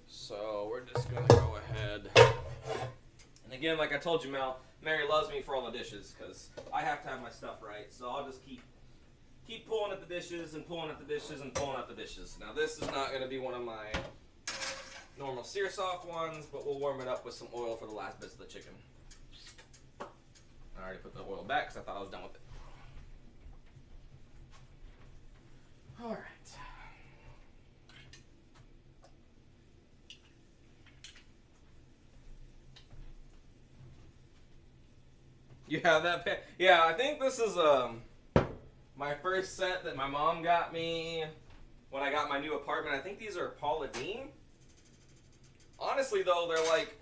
So, we're just going to go ahead. And again, like I told you, Mel, Mary loves me for all the dishes because I have to have my stuff right. So I'll just keep pulling at the dishes and pulling at the dishes and pulling at the dishes. Now this is not going to be one of my normal sear soft ones, but we'll warm it up with some oil for the last bits of the chicken. I already put the oil back because I thought I was done with it. All right. You have that pan? Yeah, I think this is my first set that my mom got me when I got my new apartment. I think these are Paula Deen. Honestly, though, they're like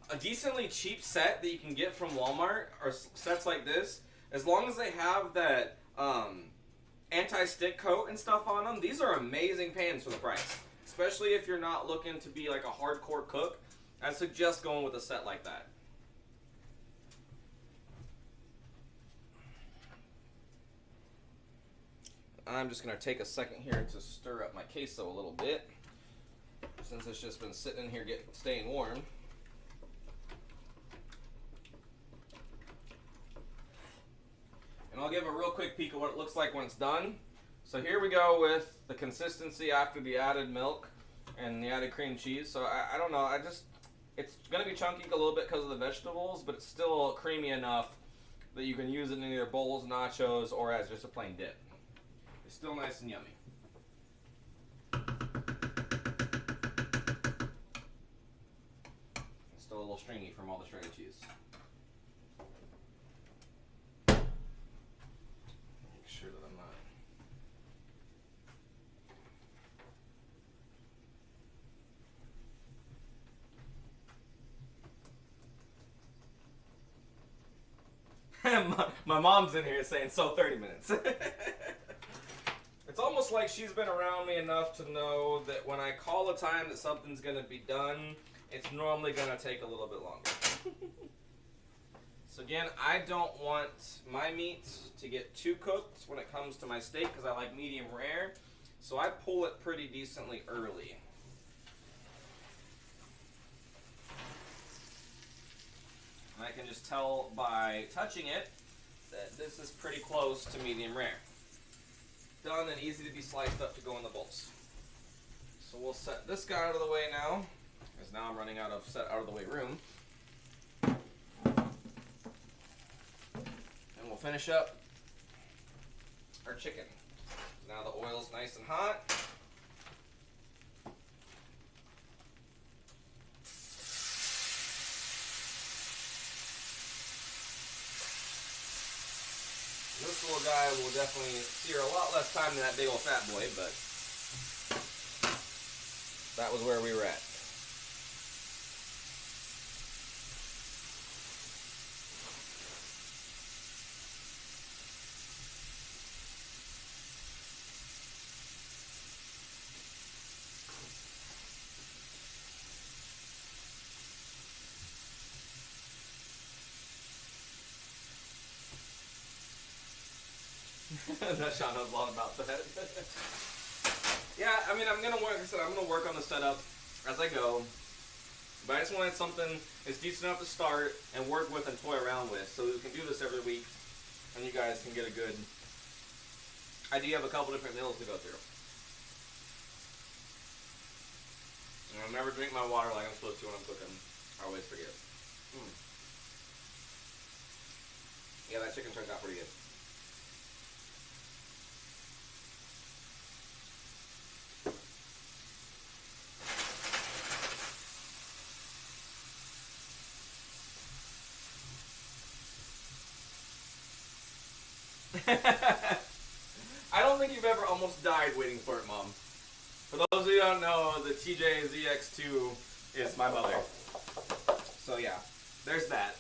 a decently cheap set that you can get from Walmart, or sets like this. As long as they have that anti-stick coat and stuff on them, these are amazing pans for the price. Especially if you're not looking to be like a hardcore cook, I suggest going with a set like that. I'm just going to take a second here to stir up my queso a little bit, since it's just been sitting in here staying warm. And I'll give a real quick peek of what it looks like when it's done. So here we go with the consistency after the added milk and the added cream cheese. So I don't know, it's going to be chunky a little bit because of the vegetables, but it's still creamy enough that you can use it in either bowls, nachos, or as just a plain dip. It's still nice and yummy. It's still a little stringy from all the shredded cheese. Make sure that I'm not... my mom's in here saying, so 30 minutes. It's almost like she's been around me enough to know that when I call a time that something's going to be done, it's normally going to take a little bit longer. So again, I don't want my meat to get too cooked when it comes to my steak because I like medium rare. So I pull it pretty decently early. And I can just tell by touching it that this is pretty close to medium rare. Done and easy to be sliced up to go in the bowls. So we'll set this guy out of the way now, because now I'm running out of set out of the way room. And we'll finish up our chicken. Now the oil's nice and hot. This little guy will definitely sear a lot less time than that big old fat boy, but that was where we were at. Sean knows a lot about that. Yeah, I mean, I'm gonna work. Like I said, I'm gonna work on the setup as I go. But I just wanted something that's decent enough to start and work with and toy around with, so we can do this every week, and you guys can get a good idea of a couple different meals to go through. And I'll never drink my water like I'm supposed to when I'm cooking. I always forget. Yeah, that chicken turned out pretty good. I don't think you've ever almost died waiting for it, Mom. For those of you who don't know, the TJ ZX2 is my mother. So yeah, there's that.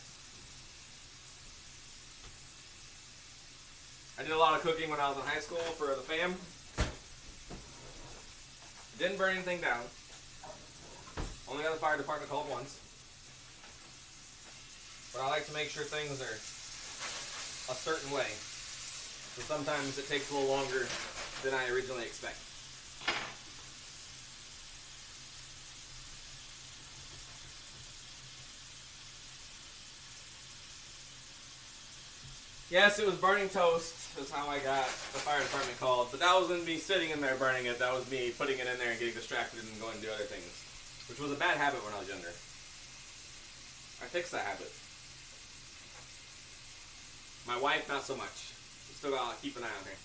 I did a lot of cooking when I was in high school for the fam. Didn't burn anything down. Only got the fire department called once. But I like to make sure things are a certain way. So sometimes it takes a little longer than I originally expect. Yes, it was burning toast. That's how I got the fire department called. But that wasn't me sitting in there burning it. That was me putting it in there and getting distracted and going to do other things. Which was a bad habit when I was younger. I fixed that habit. My wife, not so much. Still gotta keep an eye on her.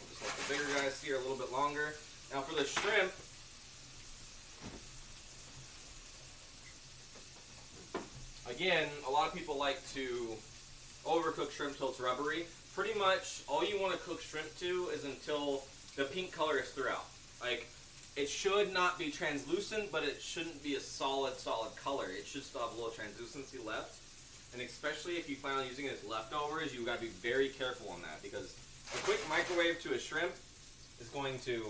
We'll just let the bigger guys sear a little bit longer. Now for the shrimp, again, a lot of people like to overcook shrimp till it's rubbery. Pretty much all you want to cook shrimp to is until the pink color is throughout. Like, it should not be translucent, but it shouldn't be a solid color. It should still have a little translucency left. And especially if you plan on using it as leftovers, you've got to be very careful on that, because a quick microwave to a shrimp is going to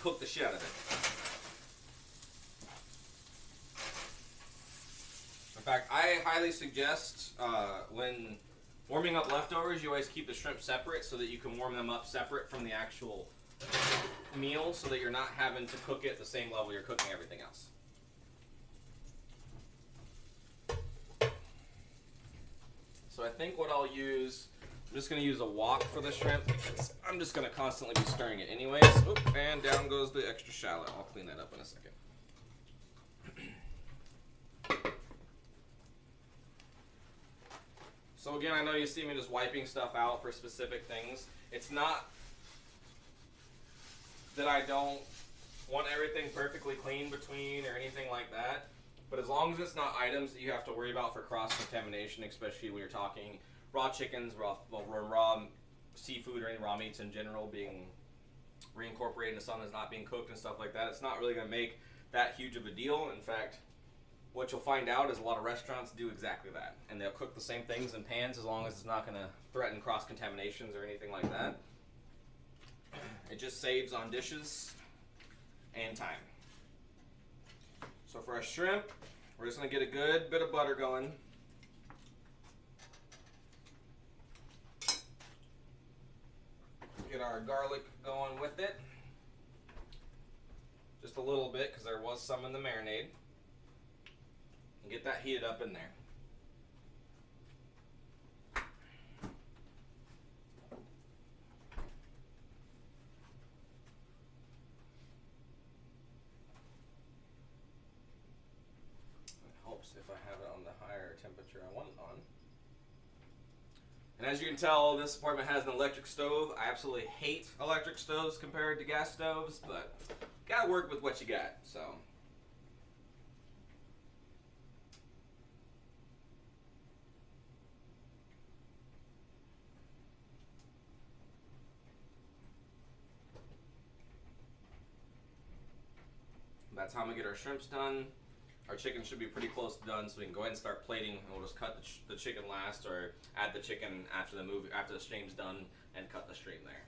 cook the shit out of it. In fact, I highly suggest when warming up leftovers, you always keep the shrimp separate so that you can warm them up separate from the actual meal, so that you're not having to cook it at the same level you're cooking everything else. So I think what I'll use, I'm just going to use a wok for the shrimp, because I'm just going to constantly be stirring it anyways. Oop, and down goes the extra shallot. I'll clean that up in a second. So again, I know you see me just wiping stuff out for specific things. It's not that I don't want everything perfectly clean between or anything like that, but as long as it's not items that you have to worry about for cross-contamination, especially when you're talking raw chickens, raw seafood, or any raw meats in general being reincorporated into something that's not being cooked and stuff like that, it's not really going to make that huge of a deal. In fact, what you'll find out is a lot of restaurants do exactly that, and they'll cook the same things in pans as long as it's not going to threaten cross-contaminations or anything like that. It just saves on dishes and time. So for our shrimp, we're just going to get a good bit of butter going. Get our garlic going with it. Just a little bit, because there was some in the marinade. and get that heated up in there. If I have it on the higher temperature I want it on. And as you can tell, this apartment has an electric stove. I absolutely hate electric stoves compared to gas stoves, but gotta work with what you got, so. By the time we get our shrimps done, our chicken should be pretty close to done, so we can go ahead and start plating, and we'll just cut the chicken last, or add the chicken after the stream's done, and cut the stream there.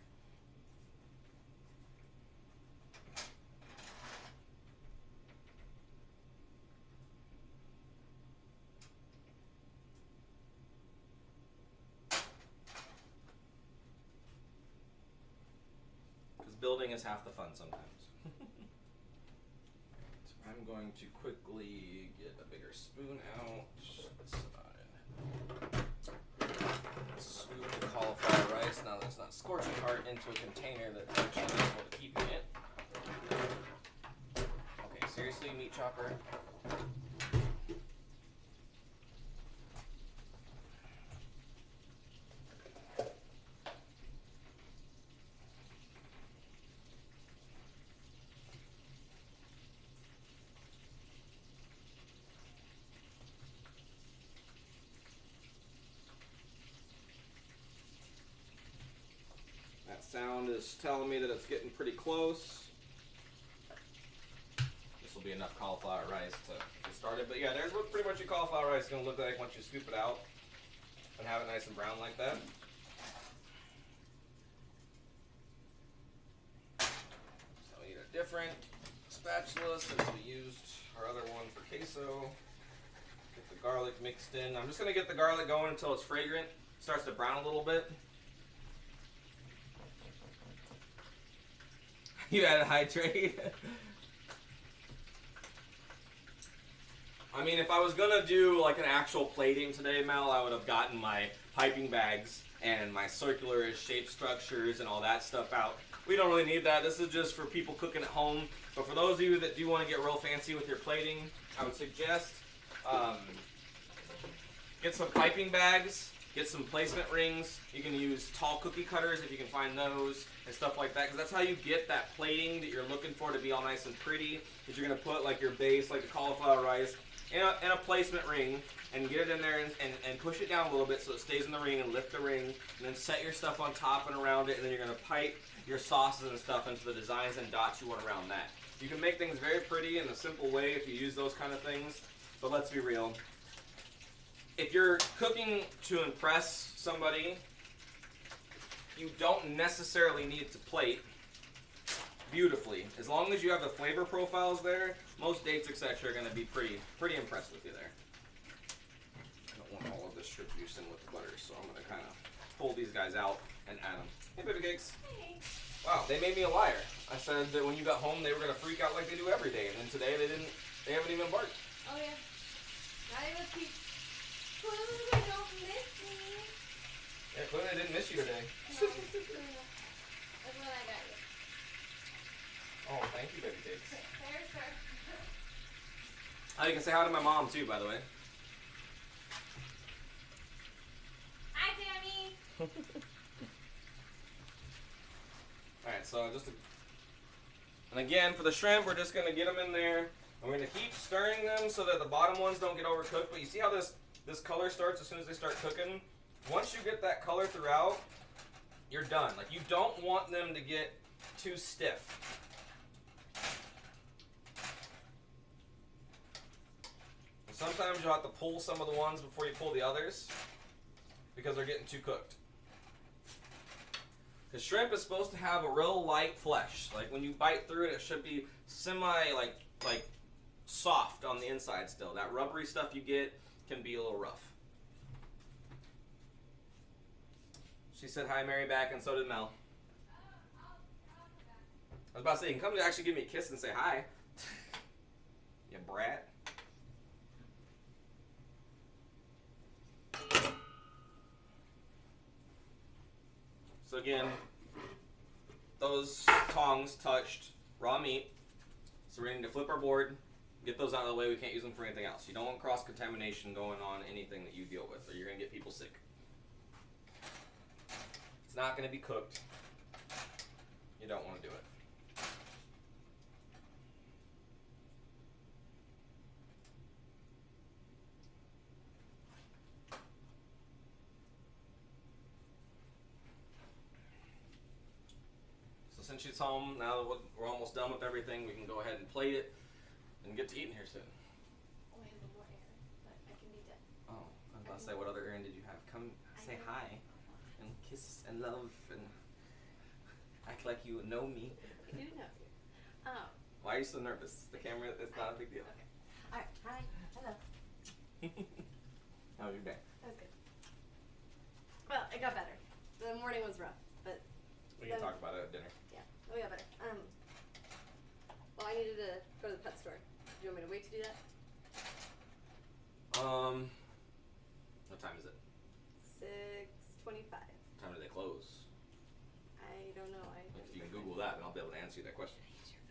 Because building is half the fun sometimes. I'm going to quickly get a bigger spoon out. This side. Scoop the cauliflower rice, now that it's not scorching hard, into a container that's actually useful to keeping it. Okay, seriously, meat chopper. Sound is telling me that it's getting pretty close. This will be enough cauliflower rice to get started. But yeah, there's what pretty much your cauliflower rice is going to look like once you scoop it out and have it nice and brown like that. So we need a different spatula since we used our other one for queso. Get the garlic mixed in. I'm just going to get the garlic going until it's fragrant. Starts to brown a little bit. You had a hydrate. I mean, if I was gonna do like an actual plating today, Mel, I would have gotten my piping bags and my circular shape structures and all that stuff out. We don't really need that. This is just for people cooking at home. But for those of you that do want to get real fancy with your plating, I would suggest get some piping bags. Get some placement rings. You can use tall cookie cutters if you can find those and stuff like that, because that's how you get that plating that you're looking for to be all nice and pretty. Is you're going to put like your base, like the cauliflower rice, in a placement ring and get it in there and push it down a little bit so it stays in the ring, and lift the ring, and then set your stuff on top and around it, and then you're going to pipe your sauces and stuff into the designs and dots you want around that. You can make things very pretty in a simple way if you use those kind of things, but let's be real. If you're cooking to impress somebody, you don't necessarily need to plate beautifully. As long as you have the flavor profiles there, most dates, etc., are going to be pretty impressed with you there. I don't want all of this shrimp juice in with the butter, so I'm going to kind of pull these guys out and add them. Hey, baby cakes. Hey. Wow, they made me a liar. I said that when you got home, they were going to freak out like they do every day, and then today they haven't even barked. Oh yeah. Not even keep. They don't miss me. Yeah, clearly they didn't miss you today. No, that's what I got you. Oh, thank you, baby cakes. There's her. Oh, you can say hi to my mom too, by the way. Hi, Tammy. Alright, so and again, for the shrimp, we're just going to get them in there. And we're going to keep stirring them so that the bottom ones don't get overcooked. But you see how this color starts as soon as they start cooking? Once you get that color throughout, you're done. Like, you don't want them to get too stiff. And sometimes you'll have to pull some of the ones before you pull the others because they're getting too cooked. The shrimp is supposed to have a real light flesh. Like, when you bite through it, it should be semi, like soft on the inside still. That rubbery stuff you get can be a little rough. She said hi, Mary, back, and so did Mel. I was about to say, you can come to actually give me a kiss and say hi. You brat. So again, those tongs touched raw meat. So we're going to flip our board, get those out of the way. We can't use them for anything else. You don't want cross-contamination going on anything that you deal with, or you're going to get people sick. It's not going to be cooked. You don't want to do it. Since she's home, now that we're almost done with everything, we can go ahead and plate it and get to eating here soon. Oh, I have one more errand, but I can be done. Oh, I was about to say, what other errand did you have? Come say hi and kiss and love and act like you know me. I do know you. Why are you so nervous? The camera, it's not a big deal. Okay. Alright, hi. Hello. How was your day? That was good. Well, it got better. The morning was rough, but We can talk about it at dinner. yeah, we got better. Well, I needed to go to the pet store. Do you want me to wait to do that? What time is it? 6:25. What time do they close? I don't know. If you can Google that, then I'll be able to answer you that question. Use your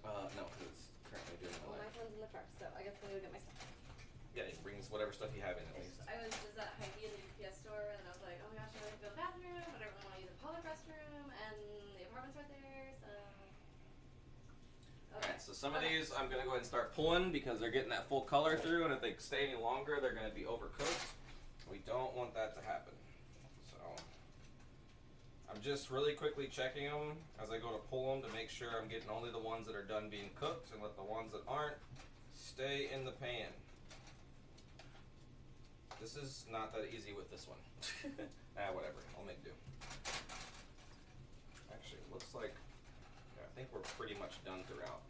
phone or no? No, because it's currently doing Well, my it. phone's in the car, so I guess I'm gonna go get my stuff. Yeah, you can bring whatever stuff you have in at It's least. just, I was just at Hy-Vee in the UPS store, and I was like, oh my gosh, I like to go to the bathroom, but I don't really want to use the public restroom, and the apartment's right there, so. Okay. Alright, so some of these I'm going to go ahead and start pulling because they're getting that full color through, and if they stay any longer, they're going to be overcooked. We don't want that to happen. So I'm just really quickly checking them as I go to pull them to make sure I'm getting only the ones that are done being cooked, and let the ones that aren't stay in the pan. This is not that easy with this one. Whatever. I'll make do. Actually, it looks like, yeah, I think we're pretty much done throughout.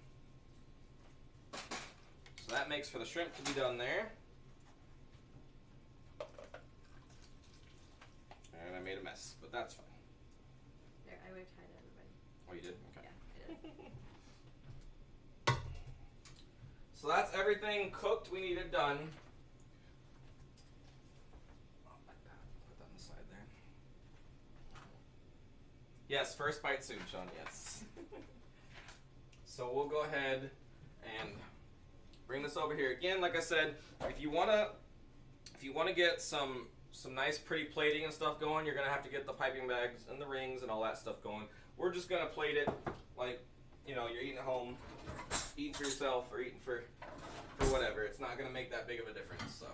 So that makes for the shrimp to be done there. And I made a mess, but that's fine. There, I waved hi to everybody. Oh, you did? Okay. Yeah, I did. So that's everything cooked we needed done. Put that on the side there. Yes, first bite soon, Sean, yes. So we'll go ahead and bring this over here. Again, like I said, if you wanna get some nice pretty plating and stuff going, you're gonna have to get the piping bags and the rings and all that stuff going. We're just gonna plate it like, you know, you're eating at home, eating for yourself or eating for whatever. It's not gonna make that big of a difference, so.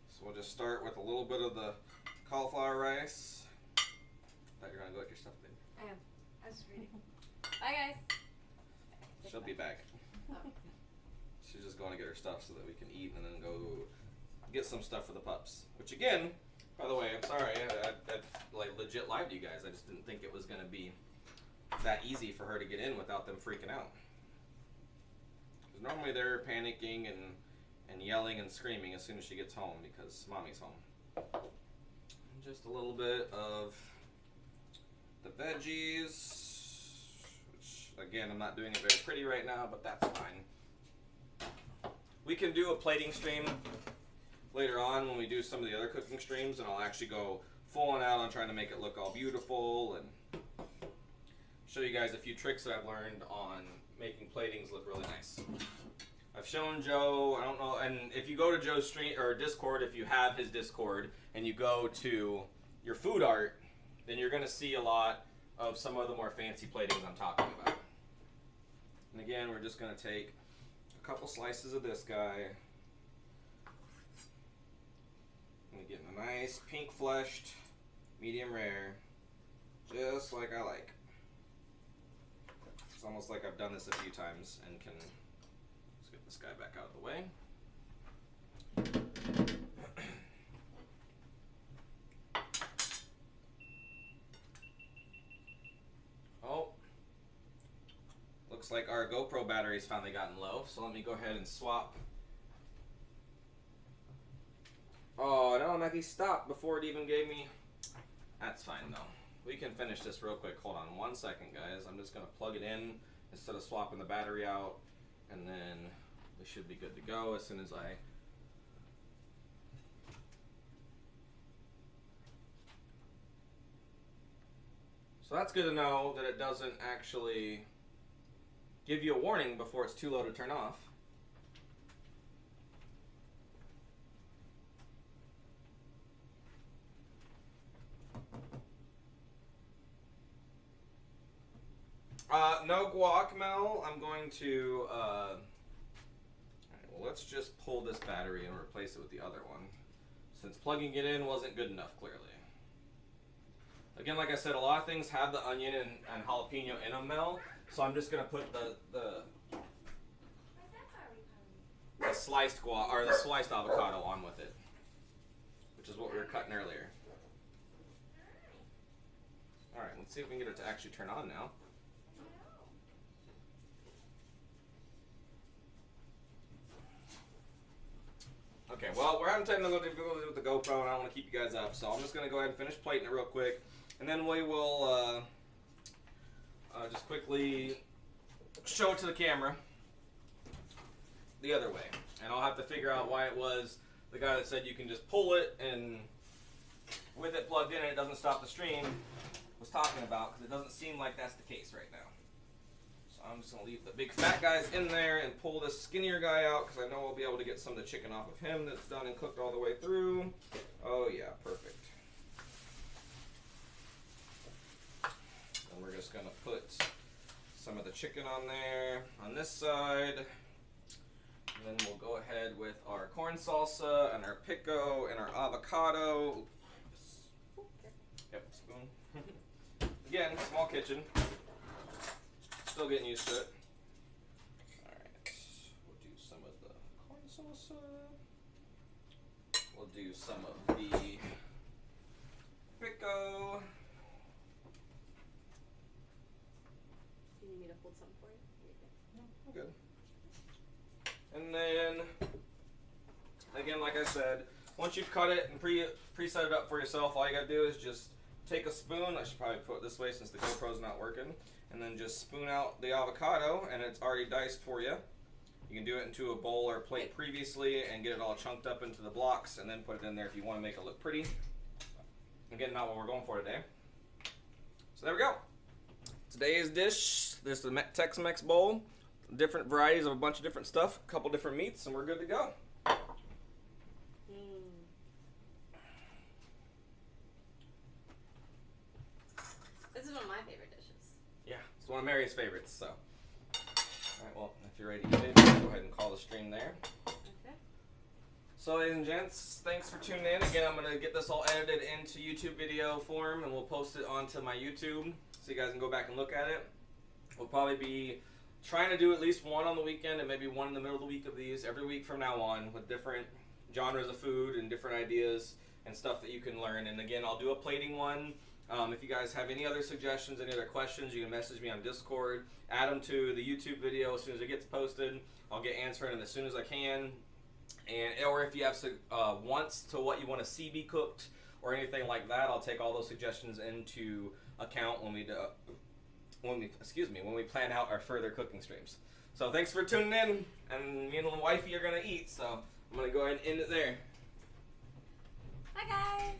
So we'll just start with a little bit of the cauliflower rice. Thought you were gonna go get your stuff, babe. I am. I was just reading. Bye, guys. She'll be back. Oh. She's just going to get her stuff so that we can eat and then go get some stuff for the pups. Which again, by the way, I'm sorry, I like legit lied to you guys. I just didn't think it was going to be that easy for her to get in without them freaking out. Because normally they're panicking and yelling and screaming as soon as she gets home because mommy's home. And just a little bit of the veggies, which again, I'm not doing it very pretty right now, but that's fine. We can do a plating stream later on when we do some of the other cooking streams, and I'll actually go full on out on trying to make it look all beautiful and show you guys a few tricks that I've learned on making platings look really nice. I've shown Joe, I don't know, and if you go to Joe's stream or Discord, if you have his Discord and you go to your food art, then you're going to see a lot of some of the more fancy platings I'm talking about. And again, we're just going to take a couple slices of this guy. And getting a nice pink fleshed, medium rare, just like I like. It's almost like I've done this a few times and can, let's get this guy back out of the way. Oh, looks like our GoPro battery's finally gotten low, so let me go ahead and swap. Oh no, Maggie, stop before it even gave me. That's fine though. We can finish this real quick. Hold on one second, guys. I'm just gonna plug it in instead of swapping the battery out, and then we we should be good to go as soon as I... So that's good to know that it doesn't actually give you a warning before it's too low to turn off. No guac, Mel. I'm going to, alright, well, let's just pull this battery and replace it with the other one, since plugging it in wasn't good enough, clearly. Again, like I said, a lot of things have the onion and jalapeno in them, Mel, so I'm just going to put the sliced guac, or the sliced avocado on with it, which is what we were cutting earlier. Alright, let's see if we can get it to actually turn on now. Okay, well, we're having technical difficulties with the GoPro, and I don't want to keep you guys up, so I'm just going to go ahead and finish plating it real quick, and then we will just quickly show it to the camera the other way. And I'll have to figure out why it was the guy that said you can just pull it, and with it plugged in and it doesn't stop the stream, was talking about, because it doesn't seem like that's the case right now. I'm just going to leave the big fat guys in there and pull this skinnier guy out, because I know we'll be able to get some of the chicken off of him that's done and cooked all the way through. Oh yeah, perfect. And we're just going to put some of the chicken on there on this side. And then we'll go ahead with our corn salsa and our pico and our avocado. Yep, spoon. Again, small kitchen. Still getting used to it. Alright, we'll do some of the corn salsa. We'll do some of the pico. Do you need me to hold something for you? No, I'm good. And then, again, like I said, once you've cut it and pre-set it up for yourself, all you gotta do is just take a spoon. I should probably put it this way since the GoPro's not working. And then just spoon out the avocado, and it's already diced for you. You can do it into a bowl or plate previously and get it all chunked up into the blocks, and then put it in there if you want to make it look pretty. Again, not what we're going for today. So there we go. Today's dish, there's the Tex-Mex bowl. Different varieties of a bunch of different stuff, a couple different meats, and we're good to go. This is one of my favorite dishes. Yeah, it's one of Mary's favorites, so. Alright, well, if you're ready to eat it, go ahead and call the stream there. Okay. So, ladies and gents, thanks for tuning in. Again, I'm going to get this all edited into YouTube video form, and we'll post it onto my YouTube so you guys can go back and look at it. We'll probably be trying to do at least one on the weekend and maybe one in the middle of the week of these every week from now on, with different genres of food and different ideas and stuff that you can learn. And again, I'll do a plating one. If you guys have any other suggestions, any other questions, you can message me on Discord, add them to the YouTube video as soon as it gets posted. I'll get answering them as soon as I can. Or if you have wants to what you want to see be cooked or anything like that, I'll take all those suggestions into account when we plan out our further cooking streams. So thanks for tuning in, and me and the wifey are gonna eat, so I'm gonna go ahead and end it there. Bye guys.